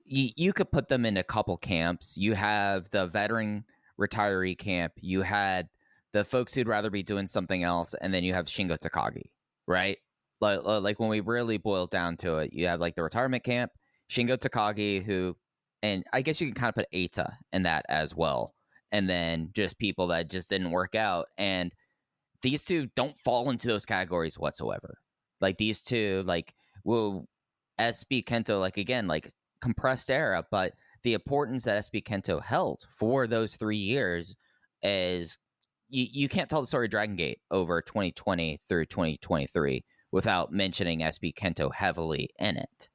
you could put them in a couple camps. You have the veteran retiree camp, you had the folks who'd rather be doing something else, and then you have Shingo Takagi, right? Like when we really boil down to it, you have like the retirement camp, Shingo Takagi, who, and I guess you can kind of put Eita in that as well. And then just people that just didn't work out. And these two don't fall into those categories whatsoever. Like these two, like, well, SB KENTo, like again, like compressed era, but the importance that SB KENTo held for those 3 years is you can't tell the story of Dragongate over 2020 through 2023 without mentioning SB KENTo heavily in it.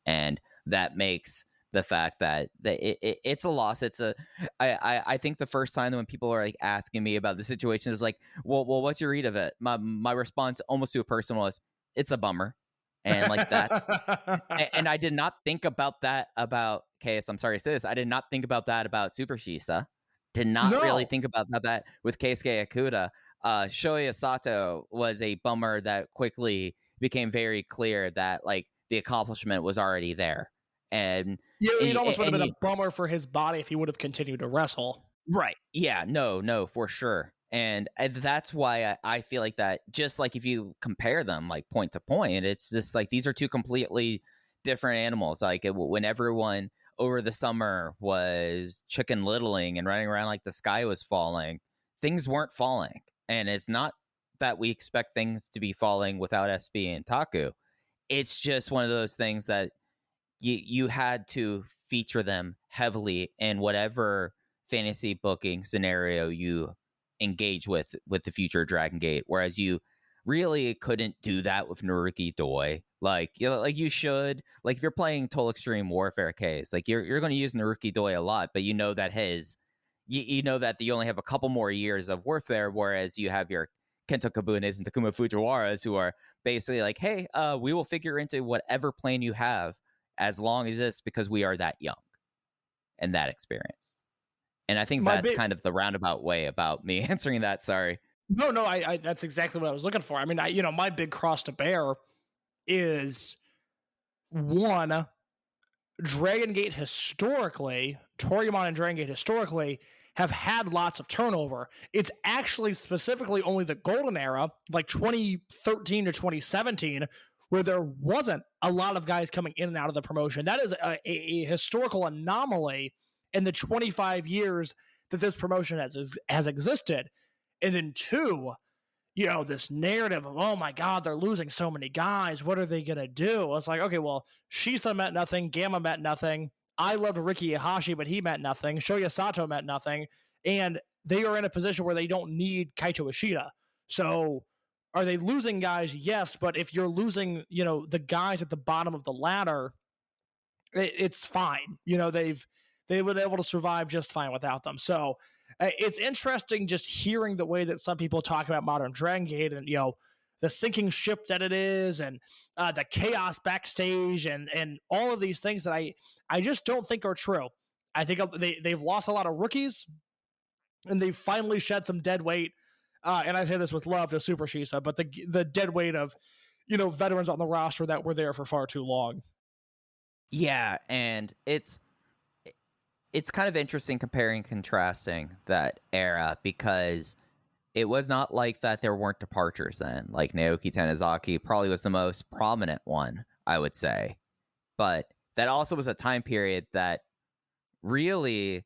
And that makes the fact that it's a loss. I think the first time when people are like asking me about the situation is like, well, what's your read of it? My response almost to a person was, it's a bummer. And like that's and I did not think about that about KS. I'm sorry to say this. I did not think about that about Super Shisa. Did not really think about that with Keisuke Ikuta. Shoya Sato was a bummer that quickly became very clear that like the accomplishment was already there. And it almost would have been a bummer for his body if he would have continued to wrestle. Right. Yeah, no, for sure. And that's why I feel like that, just like if you compare them like point to point, it's just like these are two completely different animals. Like when everyone over the summer was chicken littling and running around like the sky was falling, things weren't falling. And it's not that we expect things to be falling without SB and Taku. It's just one of those things that you had to feature them heavily in whatever fantasy booking scenario you engage with the future Dragongate, whereas you really couldn't do that with Naruki Doi. Like, you know, like you should, like if you're playing Total Extreme Warfare case, like you're going to use Naruki Doi a lot, but you know that you know that you only have a couple more years of warfare, whereas you have your KENTo Kobunes and Takuma Fujiwaras who are basically like, hey, we will figure into whatever plan you have as long as this, because we are that young and that experienced. And I think that's kind of the roundabout way about me answering that. Sorry. No, I that's exactly what I was looking for. I mean, my big cross to bear is one, Dragongate historically, Toryumon and Dragongate historically have had lots of turnover. It's actually specifically only the golden era, like 2013 to 2017, where there wasn't a lot of guys coming in and out of the promotion. That is a historical anomaly in the 25 years that this promotion has existed. And then two, this narrative of, oh my God, they're losing so many guys. What are they going to do? It's like, okay, well, Shisa meant nothing. Gamma meant nothing. I loved Riki Ihashi, but he meant nothing. Shoya Sato meant nothing. And they are in a position where they don't need Kaito Ishida. So are they losing guys? Yes. But if you're losing, the guys at the bottom of the ladder, it's fine. They've been able to survive just fine without them. So it's interesting just hearing the way that some people talk about modern Dragongate and, the sinking ship that it is and the chaos backstage and all of these things that I just don't think are true. I think they've lost a lot of rookies and they've finally shed some dead weight. And I say this with love to Super Shisa, but the dead weight of, veterans on the roster that were there for far too long. Yeah, and it's kind of interesting comparing and contrasting that era, because it was not like that there weren't departures then. Like Naoki Tanizaki probably was the most prominent one, I would say. But that also was a time period that really,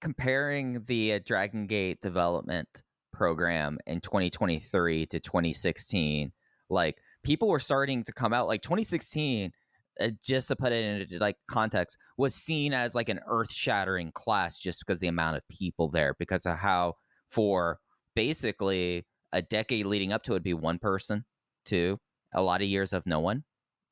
comparing the Dragongate development program in 2023 to 2016, like people were starting to come out. Like 2016, just to put it into like context, was seen as like an earth-shattering class just because the amount of people there, because of how for basically a decade leading up to it would be one person to a lot of years of no one.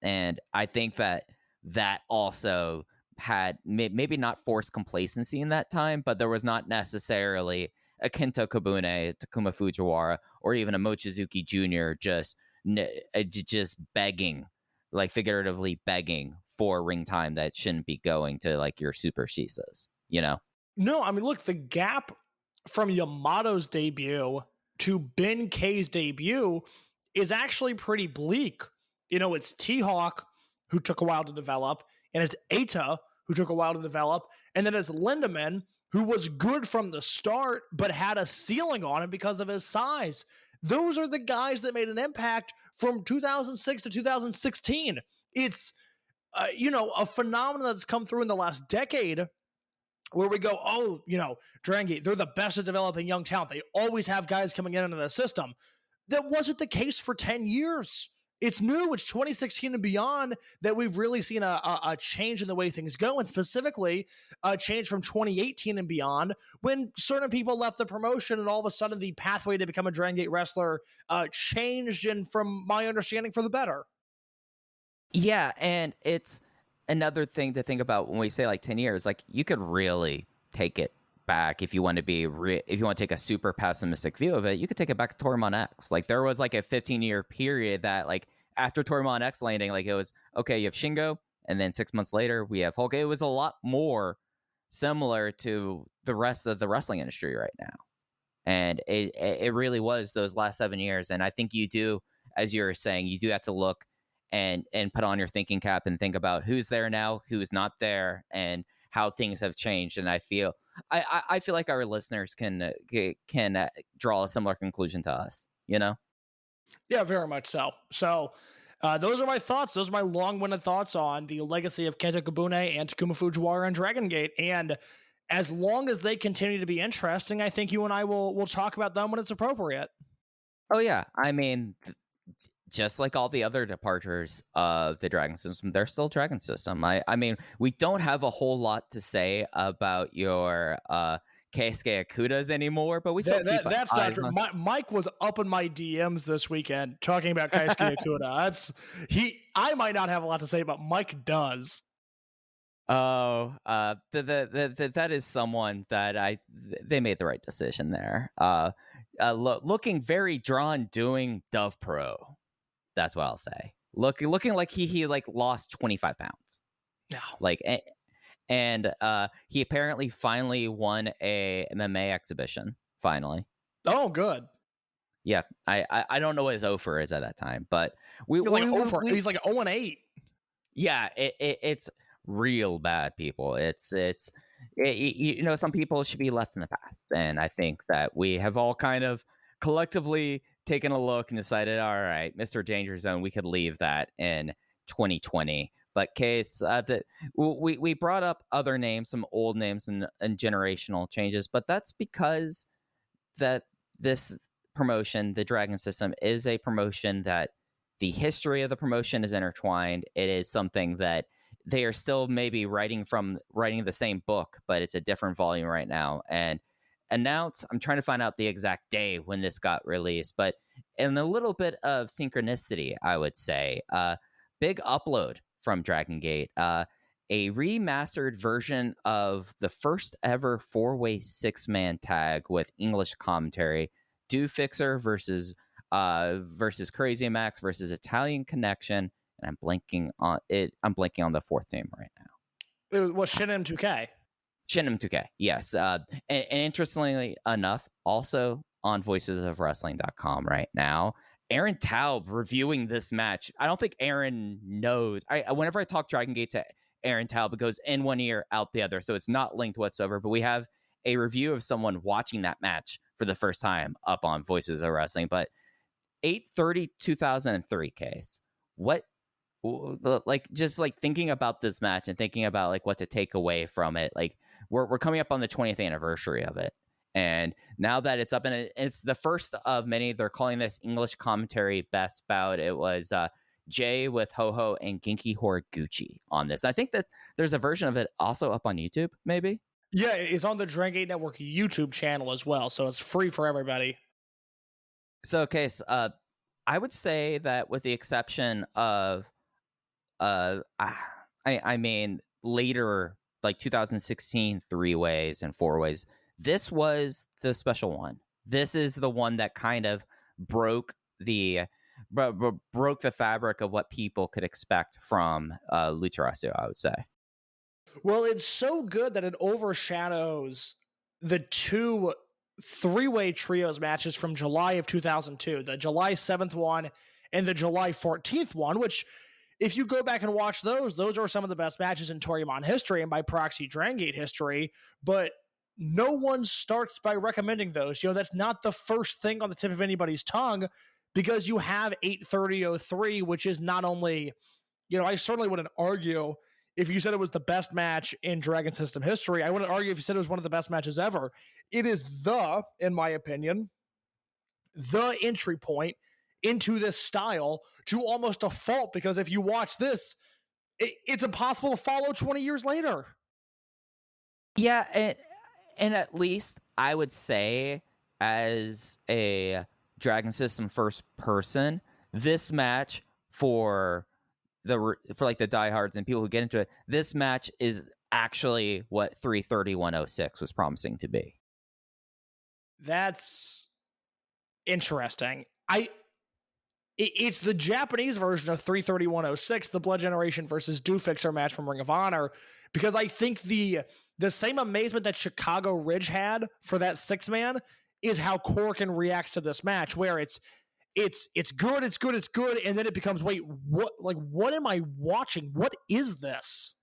And I think that also had maybe not forced complacency in that time, but there was not necessarily a KENTo Kobune, Takuma Fujiwara, or even a Mochizuki Jr. just begging, like figuratively begging for ring time that shouldn't be going to like your Super Shisas, No, I mean, look, the gap from Yamato's debut to Ben K's debut is actually pretty bleak. It's T-Hawk, who took a while to develop, and it's Eita, who took a while to develop, and then it's Lindemann, who was good from the start, but had a ceiling on him because of his size. Those are the guys that made an impact from 2006 to 2016. It's, a phenomenon that's come through in the last decade where we go, oh, Dragongate, they're the best at developing young talent. They always have guys coming in into the system. That wasn't the case for 10 years. it's new. It's 2016 and beyond that we've really seen a change in the way things go, and specifically a change from 2018 and beyond when certain people left the promotion and all of a sudden the pathway to become a Dragon Gate wrestler changed, and from my understanding, for the better. Yeah, and it's another thing to think about when we say like 10 years, like you could really take it back if you want to be if you want to take a super pessimistic view of it, you could take it back to Tournament X. Like there was like a 15-year period that like after Tournament X landing, like it was okay, you have Shingo, and then 6 months later we have Hulk. It was a lot more similar to the rest of the wrestling industry right now. And it really was those last 7 years. And I think you do, as you're saying, you do have to look and put on your thinking cap and think about who's there now, who's not there, and how things have changed. And I feel like our listeners can draw a similar conclusion to us, you know? Yeah, very much so. So those are my thoughts. Those are my long-winded thoughts on the legacy of KENTo Kobune and Takuma Fujiwara and Dragongate. And as long as they continue to be interesting, I think you and I will talk about them when it's appropriate. Oh, yeah. I mean, just like all the other departures of the Dragon System, they're still Dragon System. I mean, we don't have a whole lot to say about your Keisuke Okuda's anymore, but we still that's not true. Mike was up in my DMs this weekend talking about Keisuke Okuda. I might not have a lot to say, but Mike does. Oh, that is someone that they made the right decision there. Looking very drawn, doing Dove Pro. That's what I'll say. Looking like he like lost 25 pounds. No. Like, and he apparently finally won a MMA exhibition. Finally. Oh, good. Yeah, I don't know what his offer is at that time, but he's like 0-8. Yeah, it's real bad, people. It's you know, some people should be left in the past, and I think that we have all kind of collectively taken a look and decided, all right, Mr. Danger Zone, we could leave that in 2020. But case that we brought up other names, some old names and generational changes, but that's because that this promotion, the Dragon System, is a promotion that the history of the promotion is intertwined. It is something that they are still maybe writing the same book, but it's a different volume right now. And I'm trying to find out the exact day when this got released, but in a little bit of synchronicity, I would say, big upload from Dragongate, a remastered version of the first ever 4-way 6-man tag with English commentary, Do Fixer versus Crazy Max versus Italian Connection, and I'm blanking on the fourth name right now. It was Shin M2K. Shin M2K, yes. And interestingly enough, also on voicesofwrestling.com right now, Aaron Taub reviewing this match. I don't think Aaron knows. Whenever I talk Dragon Gate to Aaron Taub, it goes in one ear, out the other. So it's not linked whatsoever. But we have a review of someone watching that match for the first time up on Voices of Wrestling. But 8/30/2003 case. What, like, just like thinking about this match and thinking about like what to take away from it. Like we're coming up on the 20th anniversary of it. And now that it's up, and it's the first of many, they're calling this English commentary best bout. It was Jay with Ho-Ho and Genki Horiguchi on this. I think that there's a version of it also up on YouTube, maybe? Yeah, it's on the Dragongate Network YouTube channel as well, so it's free for everybody. So, Case, I would say that with the exception of, I mean, later, like 2016 3-ways and 4-ways, this was the special one. This is the one that kind of broke the fabric of what people could expect from Lucha Wrestling, I would say. Well, it's so good that it overshadows the 2 3-way trios matches from July of 2002, the July 7th one and the July 14th one, which, if you go back and watch those are some of the best matches in Toryumon history and by proxy Dragongate history, but no one starts by recommending those. You know, that's not the first thing on the tip of anybody's tongue, because you have 8/30/03, which is not only, you know, I certainly wouldn't argue if you said it was the best match in Dragon System history. I wouldn't argue if you said it was one of the best matches ever. It is in my opinion, the entry point into this style to almost a fault, because if you watch this, it's impossible to follow 20 years later. Yeah, and at least I would say, as a Dragon System first person, this match for like the diehards and people who get into it, this match is actually what 33106 was promising to be. That's interesting. It's the Japanese version of 33106, the Blood Generation versus Do Fixer match from Ring of Honor, because I think the same amazement that Chicago Ridge had for that 6-man is how Korakuen reacts to this match, where it's good, and then it becomes, wait, what am I watching? What is this?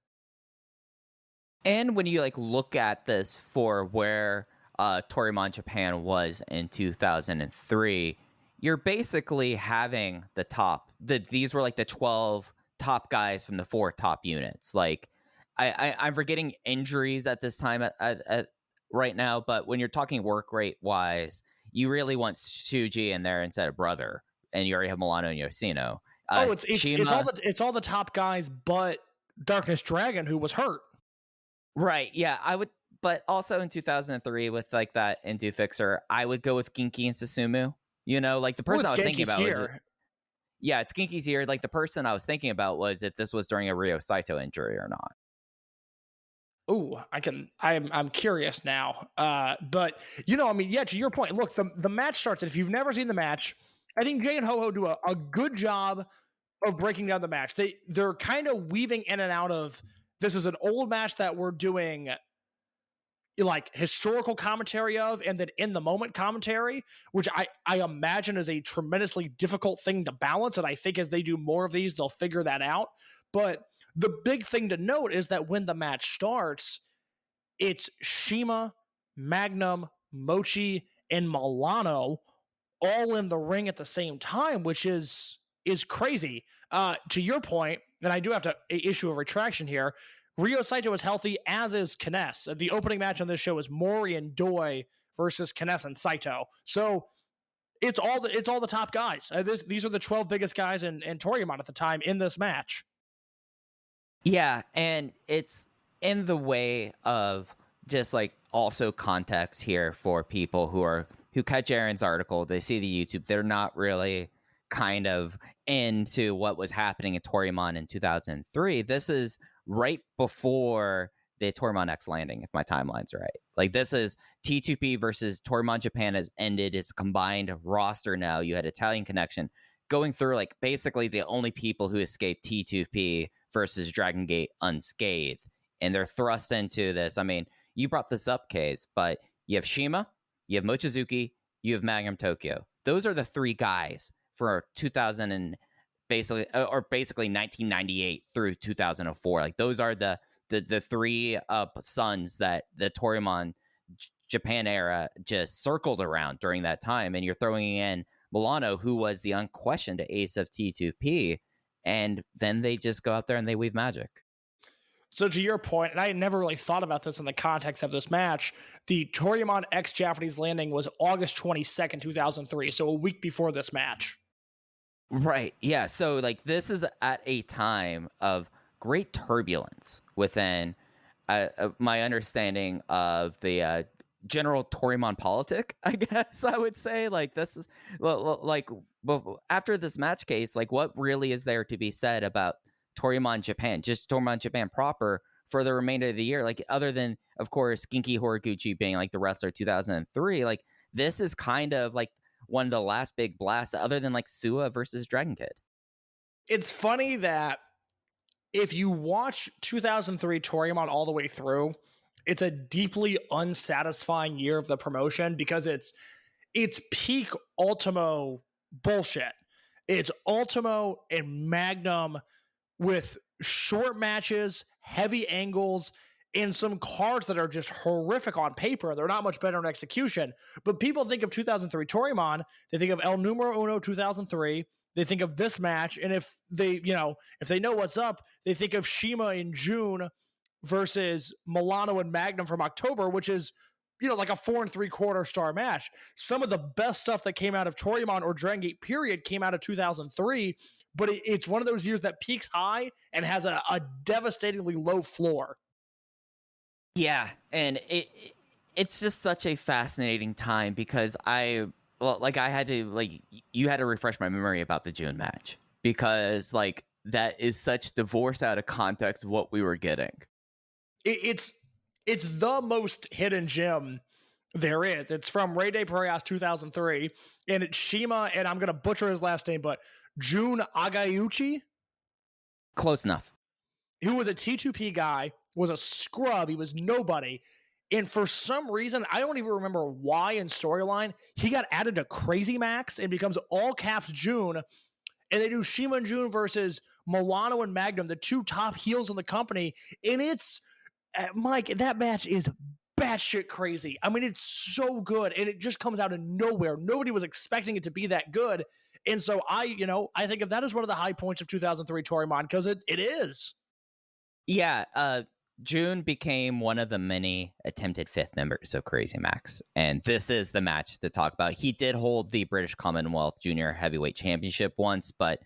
And when you like look at this for where Toryumon Japan was in 2003, you're basically having the top. These were like the 12 top guys from the 4 top units. Like, I'm forgetting injuries at this time at right now, but when you're talking work rate wise, you really want Shuji in there instead of Brother, and you already have Milano and Yoshino. It's all the top guys, but Darkness Dragon, who was hurt. Right, yeah, I would, but also in 2003 with like that Indu Fixer, I would go with Genki and Susumu. You know, like the person I was thinking about was, yeah, it's Genki's year. Like the person I was thinking about was if this was during a Ryo Saito injury or not. Ooh, I'm curious now. But you know, I mean, yeah, to your point, look, the match starts, and if you've never seen the match, I think Jay and Ho-Ho do a good job of breaking down the match. They're kind of weaving in and out of, this is an old match that we're doing like historical commentary of, and then in the moment commentary, which I imagine is a tremendously difficult thing to balance. And I think as they do more of these, they'll figure that out. But the big thing to note is that when the match starts, it's Shima, Magnum, Mochi, and Milano all in the ring at the same time, which is crazy. To your point, and I do have to issue a retraction here, Ryo Saito is healthy, as is Kness. The opening match on this show is Mori and Doi versus Kness and Saito. So it's all the top guys. These are the 12 biggest guys in Toryumon at the time in this match. Yeah, and it's in the way of just like also context here for people who catch Aaron's article, they see the YouTube, they're not really kind of into what was happening at Toryumon in 2003. This is right before the Toryumon X landing, if my timeline's right. Like, this is T2P versus Toryumon Japan has ended its combined roster now. You had Italian Connection going through, like, basically the only people who escaped T2P versus Dragongate unscathed. And they're thrust into this. I mean, you brought this up, Kaze, but you have Shima, you have Mochizuki, you have Magnum Tokyo. Those are the 3 guys for 2000 and basically 1998 through 2004. Like, those are the 3 sons that the Toryumon Japan era just circled around during that time. And you're throwing in Milano, who was the unquestioned ace of T2P, and then they just go out there and they weave magic. So to your point, and I had never really thought about this in the context of this match, the Toryumon X Japanese landing was August 22nd, 2003, so a week before this match. Right, yeah, so like this is at a time of great turbulence within my understanding of the general Toryumon politic, I guess I would say. Like, this is, like, after this match case, like, what really is there to be said about Toryumon Japan, just Toryumon Japan proper, for the remainder of the year? Like, other than, of course, Genki Horiguchi being like the wrestler 2003, like, this is kind of like one of the last big blasts, other than like Suwa versus Dragongate. It's funny that if you watch 2003 Toryumon all the way through, it's a deeply unsatisfying year of the promotion, because it's peak Ultimo bullshit. It's Ultimo and Magnum with short matches, heavy angles, and some cards that are just horrific on paper. They're not much better in execution. But people think of 2003 Toryumon, they think of El Numero Uno 2003, they think of this match, and if they know what's up, they think of Shima in June versus Milano and Magnum from October, which is, like a 4 3/4 star match. Some of the best stuff that came out of Toryumon or Dragongate period came out of 2003, but it's one of those years that peaks high and has a devastatingly low floor. Yeah, and it's just such a fascinating time because I had to you had to refresh my memory about the June match because that is such divorce out of context of what we were getting. It's the most hidden gem there is. It's from Rey de Parejas 2003, and it's Shima, and I'm gonna butcher his last name, but Jun Agayuchi. Close enough. Who was a T2P guy, was a scrub, he was nobody. And for some reason, I don't even remember why in storyline, he got added to Crazy Max and becomes all caps June. And they do Shima and June versus Milano and Magnum, the two top heels in the company. And it's, Mike, that match is batshit crazy. I mean, it's so good. And it just comes out of nowhere. Nobody was expecting it to be that good. And so I think of that as one of the high points of 2003 Toryumon because it is. Yeah, June became one of the many attempted fifth members of Crazy Max, and this is the match to talk about. He did hold the British Commonwealth Junior Heavyweight Championship once, but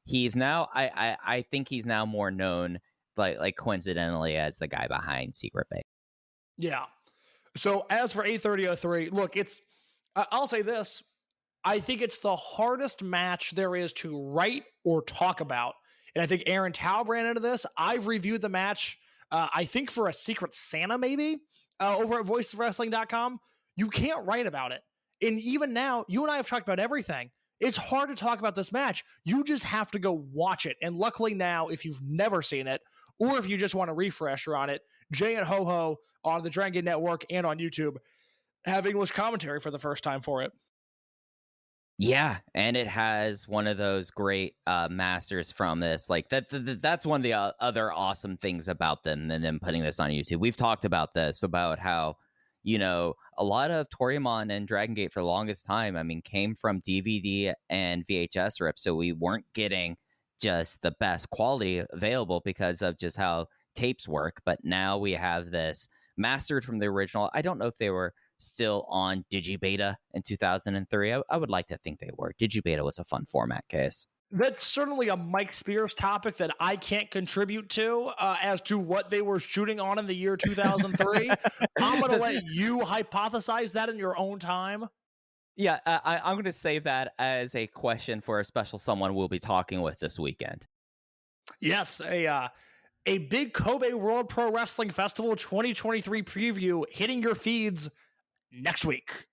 he's now, I think he's now more known, like coincidentally, as the guy behind Secret Base. Yeah. So as for 830-03, look, I'll say this. I think it's the hardest match there is to write or talk about. And I think Aaron Taub ran into this. I've reviewed the match, I think for a Secret Santa maybe, over at voicesofwrestling.com. You can't write about it. And even now, you and I have talked about everything. It's hard to talk about this match. You just have to go watch it. And luckily now, if you've never seen it, or if you just want a refresher on it, Jay and Ho-Ho on the Dragongate Network and on YouTube have English commentary for the first time for it. Yeah, and it has one of those great masters from this. That's one of the other awesome things about them and them putting this on YouTube. We've talked about this, about how, a lot of Toryumon and Dragongate for the longest time, came from DVD and VHS rips, so we weren't getting just the best quality available because of just how tapes work. But now we have this mastered from the original. I don't know if they were still on Digibeta in 2003. I would like to think they were. Digibeta was a fun format case. That's certainly a Mike Spears topic that I can't contribute to as to what they were shooting on in the year 2003. I'm going to let you hypothesize that in your own time. Yeah, I'm going to save that as a question for a special someone we'll be talking with this weekend. Yes, a big Kobe World Pro Wrestling Festival 2023 preview hitting your feeds next week.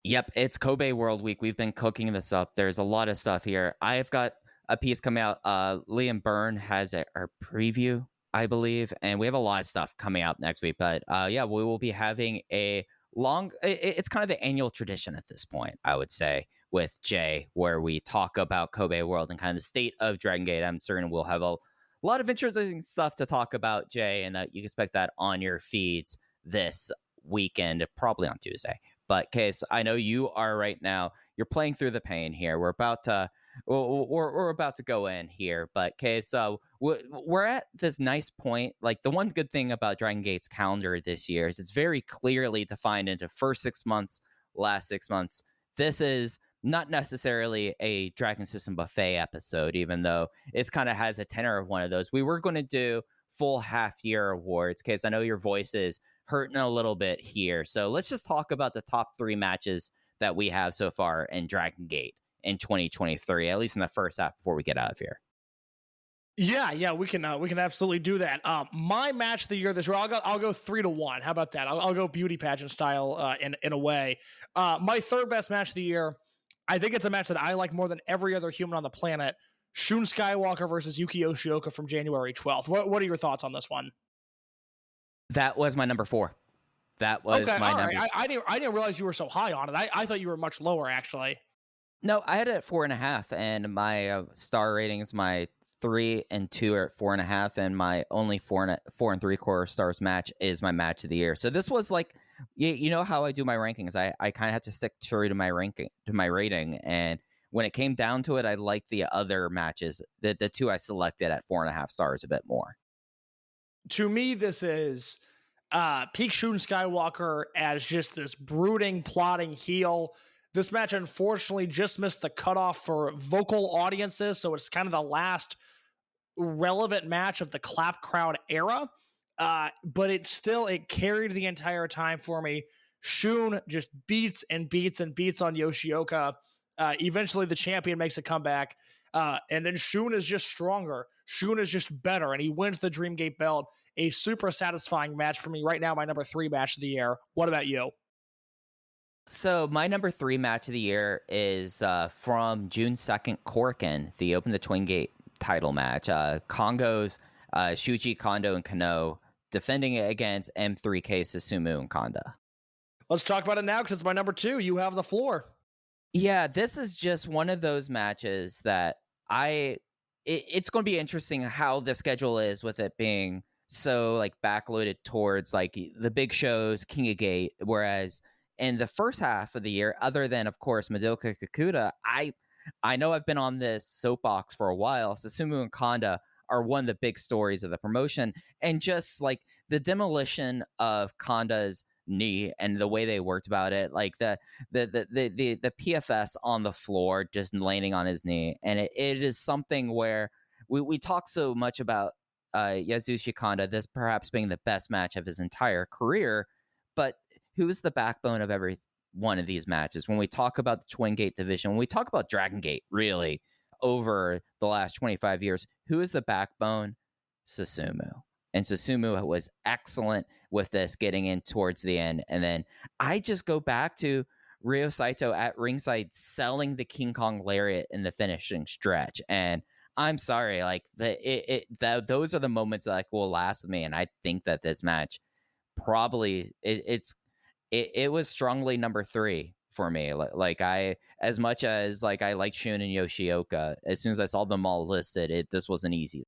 Yep, it's Kobe World Week. We've been cooking this up. There's a lot of stuff here. I've got a piece coming out. Liam Byrne has our preview, I believe, and we have a lot of stuff coming out next week. But yeah, we will be having a long. It's kind of the annual tradition at this point, I would say, with Jay, where we talk about Kobe World and kind of the state of Dragongate. I'm certain we'll have a lot of interesting stuff to talk about, Jay, and that you can expect that on your feeds this weekend, probably on Tuesday. But Case, I know you are right now. You're playing through the pain here. We're about to go in here, but Case, we're at this nice point. Like, the one good thing about Dragongate's calendar this year is it's very clearly defined into first 6 months, last 6 months. This is not necessarily a Dragon System buffet episode, even though it's kind of has a tenor of one of those. We were going to do full half-year awards. Case, I know your voice is hurting a little bit here, so let's just talk about the top 3 matches that we have so far in Dragongate in 2023, at least in the first half before we get out of here. Yeah, we can absolutely do that. My match of the year this year, I'll go 3-1. How about that? I'll go beauty pageant style in a way. My third best match of the year, I think it's a match that I like more than every other human on the planet. Shun Skywalker versus Yuki Yoshioka from January 12th. What are your thoughts on this one? That was my number 4. That was my number. Right. I didn't realize you were so high on it. I thought you were much lower, actually. No, I had it at 4.5, and my star ratings, my 3 and 2 are at 4.5, and my only 4 and 3/4 stars match is my match of the year. So this was like, you know how I do my rankings. I kind of have to stick true to my rating, and when it came down to it, I liked the other matches, the 2 I selected at 4.5 stars a bit more. To me, this is peak Shun Skywalker as just this brooding, plotting heel. This match, unfortunately, just missed the cutoff for vocal audiences, so it's kind of the last relevant match of the clap crowd era. But it carried the entire time for me. Shun just beats and beats and beats on Yoshioka. Eventually, the champion makes a comeback. And then Shun is just stronger. Shun is just better, and he wins the Dreamgate belt. A super satisfying match for me right now, my number 3 match of the year. What about you? So my number 3 match of the year is from June 2nd, Korakuen, the Open the Twin Gate title match. Kongo's Shuji, Kondo, and Kano defending it against M2K, Susumu, and Kanda. Let's talk about it now because it's my number 2. You have the floor. Yeah, this is just one of those matches that it's going to be interesting how the schedule is with it being so like backloaded towards like the big shows, King of Gate, whereas in the first half of the year, other than of course Madoka Kakuta, I know I've been on this soapbox for a while. Susumu and Kanda are one of the big stories of the promotion, and just like the demolition of Kanda's knee and the way they worked about it, like the PFS on the floor just landing on his knee, and it is something where we talk so much about Yasushi Kanda, this perhaps being the best match of his entire career, but who's the backbone of every one of these matches? When we talk about the Twin Gate division, when we talk about Dragongate, really, over the last 25 years, who is the backbone? Susumu. And Susumu was excellent with this getting in towards the end. And then I just go back to Ryo Saito at ringside selling the King Kong Lariat in the finishing stretch. And I'm sorry, like those are the moments that like will last with me. And I think that this match probably it was strongly number 3 for me. Like as much as like I like Shun and Yoshioka, as soon as I saw them all listed, this wasn't easy.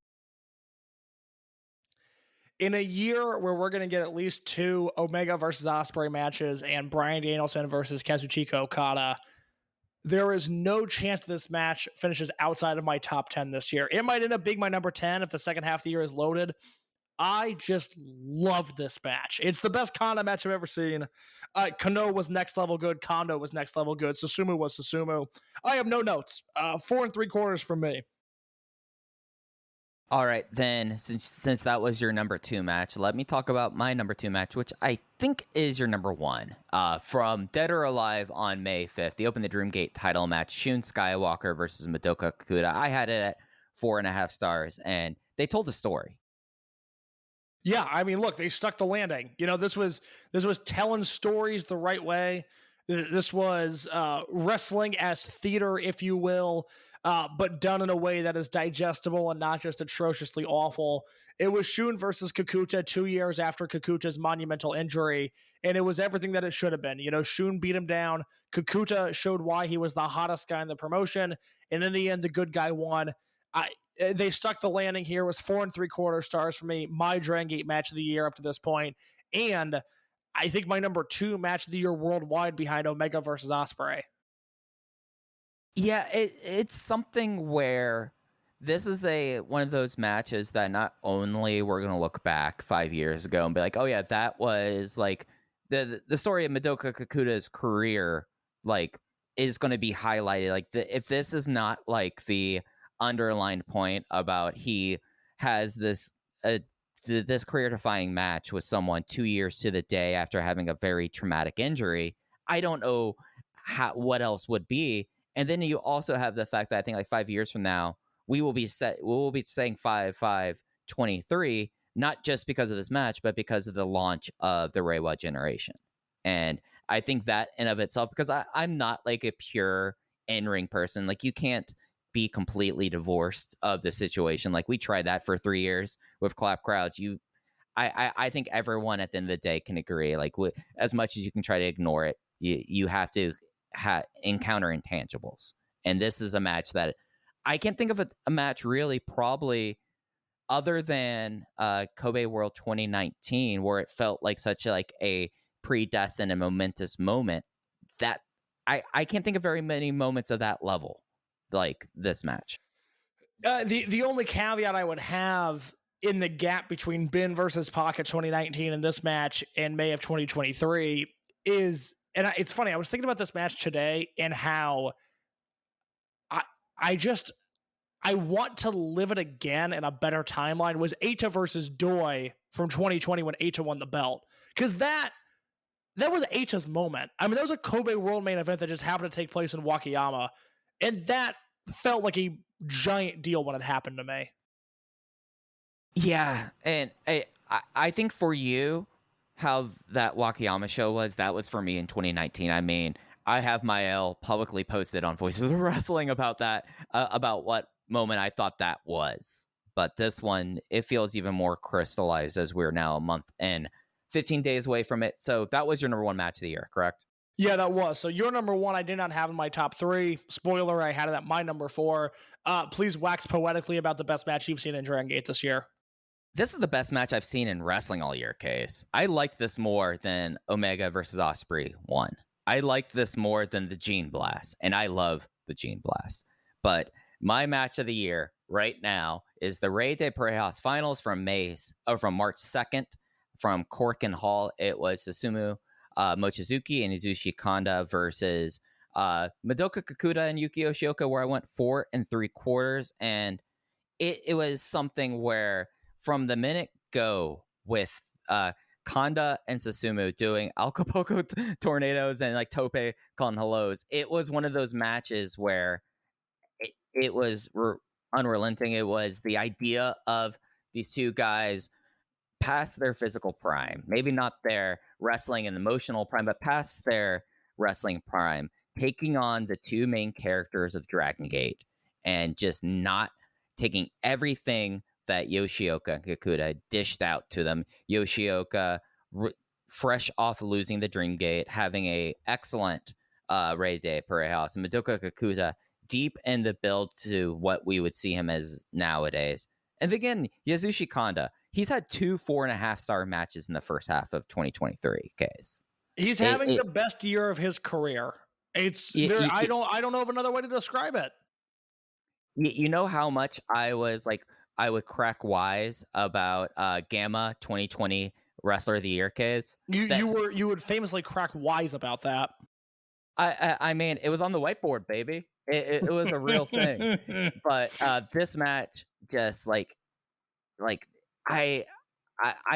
In a year where we're going to get at least 2 Omega versus Ospreay matches and Bryan Danielson versus Kazuchika Okada, there is no chance this match finishes outside of my top 10 this year. It might end up being my number 10 if the second half of the year is loaded. I just loved this match. It's the best Kanda match I've ever seen. Kano was next level good. Kondo was next level good. Susumu was Susumu. I have no notes. 4 3/4 from me. All right, then, since that was your number 2 match, let me talk about my number 2 match, which I think is your number 1. From Dead or Alive on May 5th, the Open the Dreamgate title match, Shun Skywalker versus Madoka Kakuta. I had it at 4.5 stars, and they told the story. Yeah, I mean, look, they stuck the landing. You know, this was telling stories the right way. This was wrestling as theater, if you will, but done in a way that is digestible and not just atrociously awful. It was Shun versus Kakuta 2 years after Kakuta's monumental injury, and it was everything that it should have been. You know, Shun beat him down. Kakuta showed why he was the hottest guy in the promotion, and in the end, the good guy won. They stuck the landing here. It was 4 3/4 stars for me. My Dragon Gate match of the year up to this point, and I think my number 2 match of the year worldwide behind Omega versus Ospreay. Yeah, it's something where this is one of those matches that not only we're going to look back 5 years ago and be like, oh yeah, that was like the story of Madoka Kakuta's career, like is going to be highlighted. Like if this is not like the underlined point about he has this career-defining match with someone 2 years to the day after having a very traumatic injury, I don't know what else would be. And then you also have the fact that I think like 5 years from now, we will be saying 5-5-23, not just because of this match, but because of the launch of the Reiwa generation. And I think that in of itself, because I'm not like a pure in-ring person, like you can't be completely divorced of the situation. Like we tried that for 3 years with clap crowds. I think everyone at the end of the day can agree, like as much as you can try to ignore it, you have to encounter intangibles. And this is a match that I can't think of a match really probably other than Kobe World 2019, where it felt like such a predestined and momentous moment that I can't think of very many moments of that level like this match. The only caveat I would have in the gap between Bin versus Pocket 2019 and this match in May of 2023 is, and it's funny, I was thinking about this match today and how I want to live it again in a better timeline, was Eita versus Doi from 2020 when Eita won the belt. Because that was Eita's moment. I mean, that was a Kobe World main event that just happened to take place in Wakayama. And that felt like a giant deal when it happened to me. Yeah, and I think for you, how that Wakayama show was, that was for me in 2019. I mean, I have my L publicly posted on Voices of Wrestling about that, about what moment I thought that was. But this one, it feels even more crystallized as we're now a month and 15 days away from it. So that was your number one match of the year, correct? Yeah, that was. So your number one, I did not have in my top three. Spoiler, I had it at my number four. Please wax poetically about the best match you've seen in Dragongate this year. This is the best match I've seen in wrestling all year, Case. I liked this more than Omega versus Ospreay 1. I liked this more than the Gene Blast, and I love the Gene Blast. But my match of the year right now is the Rey de Parejas finals from March 2nd from Korakuen Hall. It was Susumu Mochizuki and Izushi Kanda versus Madoka Kakuta and Yuki Yoshioka, where I went 4 3/4. And it was something where from the minute go with Kanda and Susumu doing Acapulco tornadoes and like tope con hellos, it was one of those matches where it was unrelenting. It was the idea of these two guys past their physical prime, maybe not their wrestling and emotional prime, but past their wrestling prime, taking on the two main characters of Dragongate and just not taking everything that Yoshioka and Kakuta dished out to them. Yoshioka, fresh off losing the Dream Gate, having a excellent Rey de Parejas, and Madoka Kakuta deep in the build to what we would see him as nowadays. And again, Yasushi Kanda, he's had 2 4.5-star matches in the first half of 2023. Case, he's having the best year of his career. I don't know of another way to describe it. You know how much I would crack wise about Gamma 2020 Wrestler of the Year case. You would famously crack wise about that. I mean, it was on the whiteboard, baby. It was a real thing. But this match, just like I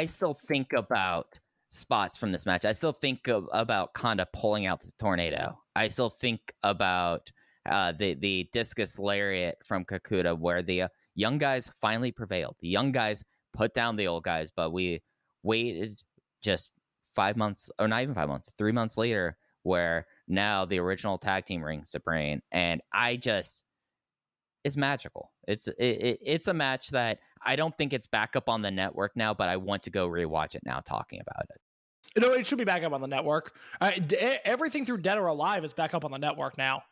still think about spots from this match. I still think about Kanda pulling out the tornado. I still think about the discus lariat from Kakuta, where the young guys finally prevailed. The young guys put down the old guys, but we waited just 5 months, or not even 5 months, 3 months later, where now the original tag team reigns supreme. And it's magical. It's a match that I don't think it's back up on the network now, but I want to go rewatch it now talking about it. No, it should be back up on the network. Everything through Dead or Alive is back up on the network now.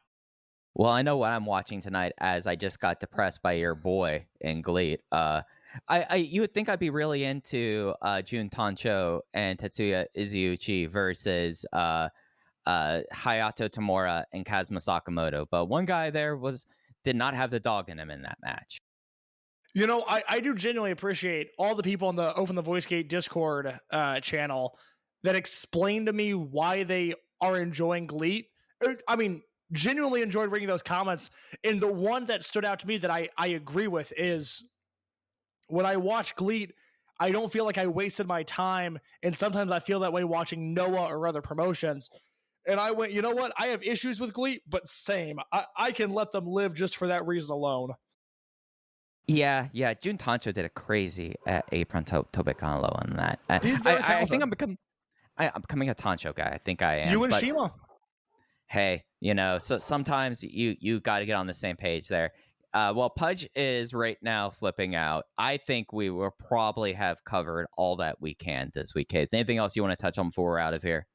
Well, I know what I'm watching tonight, as I just got depressed by your boy in Glee. You would think I'd be really into Jun Tancho and Tetsuya Izuchi versus Hayato Tamura and Kazuma Sakamoto, but one guy there did not have the dog in him in that match. You know, I do genuinely appreciate all the people in the Open the Voice Gate Discord channel that explain to me why they are enjoying Glee. I mean, genuinely enjoyed reading those comments. And the one that stood out to me that I agree with is, when I watch Glee, I don't feel like I wasted my time. And sometimes I feel that way watching Noah or other promotions. And I went, you know what? I have issues with Glee, but same. I can let them live just for that reason alone. Yeah. Jun Tancho did a crazy apron Tobekano on that. I think I'm becoming a Tancho guy. I think I am. You and Shima. Hey, so sometimes you got to get on the same page there. Well, Pudge is right now flipping out. I think we will probably have covered all that we can this week. Is anything else you want to touch on before we're out of here?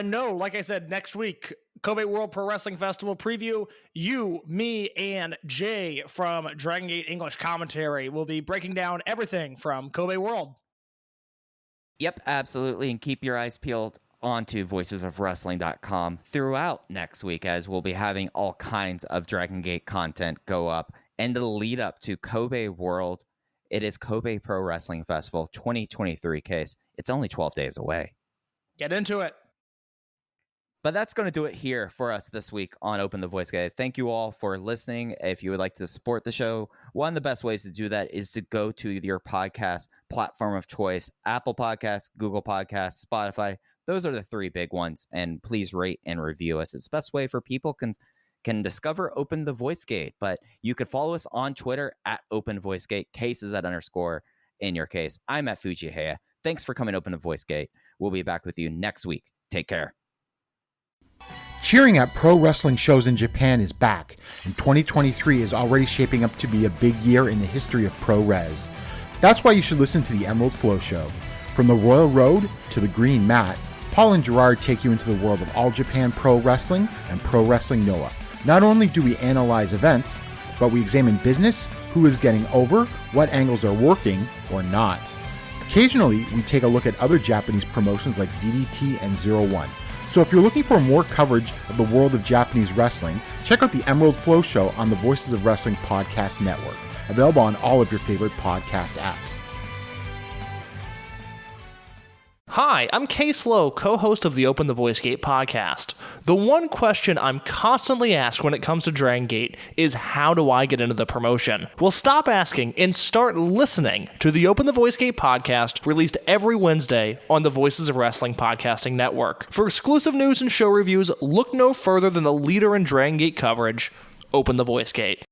No, like I said, next week, Kobe World Pro Wrestling Festival preview. You, me, and Jay from Dragongate English Commentary will be breaking down everything from Kobe World. Yep, absolutely. And keep your eyes peeled onto voicesofwrestling.com throughout next week, as we'll be having all kinds of Dragongate content go up and the lead up to Kobe World It is Kobe Pro Wrestling Festival 2023 case. It's only 12 days away. Get into it. But that's going to do it here for us this week on Open the Voice Gate. Thank you all for listening. If you would like to support the show, one of the best ways to do that is to go to your podcast platform of choice, Apple Podcasts, Google Podcasts, Spotify. Those are the three big ones. And please rate and review us. It's the best way for people can discover Open the Voice Gate. But you could follow us on Twitter at Open Voice Gate. Case is at _ in your case. I'm at Fujiwara. Thanks for coming Open the Voice Gate. We'll be back with you next week. Take care. Cheering at pro wrestling shows in Japan is back, and 2023 is already shaping up to be a big year in the history of pro res. That's why you should listen to the Emerald Flow Show. From the Royal Road to the Green Mat, Paul and Gerard take you into the world of All Japan Pro Wrestling and Pro Wrestling Noah. Not only do we analyze events, but we examine business, who is getting over, what angles are working or not. Occasionally, we take a look at other Japanese promotions like DDT and 01. So if you're looking for more coverage of the world of Japanese wrestling, check out the Emerald Flow Show on the Voices of Wrestling Podcast Network, available on all of your favorite podcast apps. Hi, I'm Case Lowe, co-host of the Open the Voice Gate podcast. The one question I'm constantly asked when it comes to Dragongate is how do I get into the promotion? Well, stop asking and start listening to the Open the Voice Gate podcast, released every Wednesday on the Voices of Wrestling Podcasting Network. For exclusive news and show reviews, look no further than the leader in Dragongate coverage, Open the Voice Gate.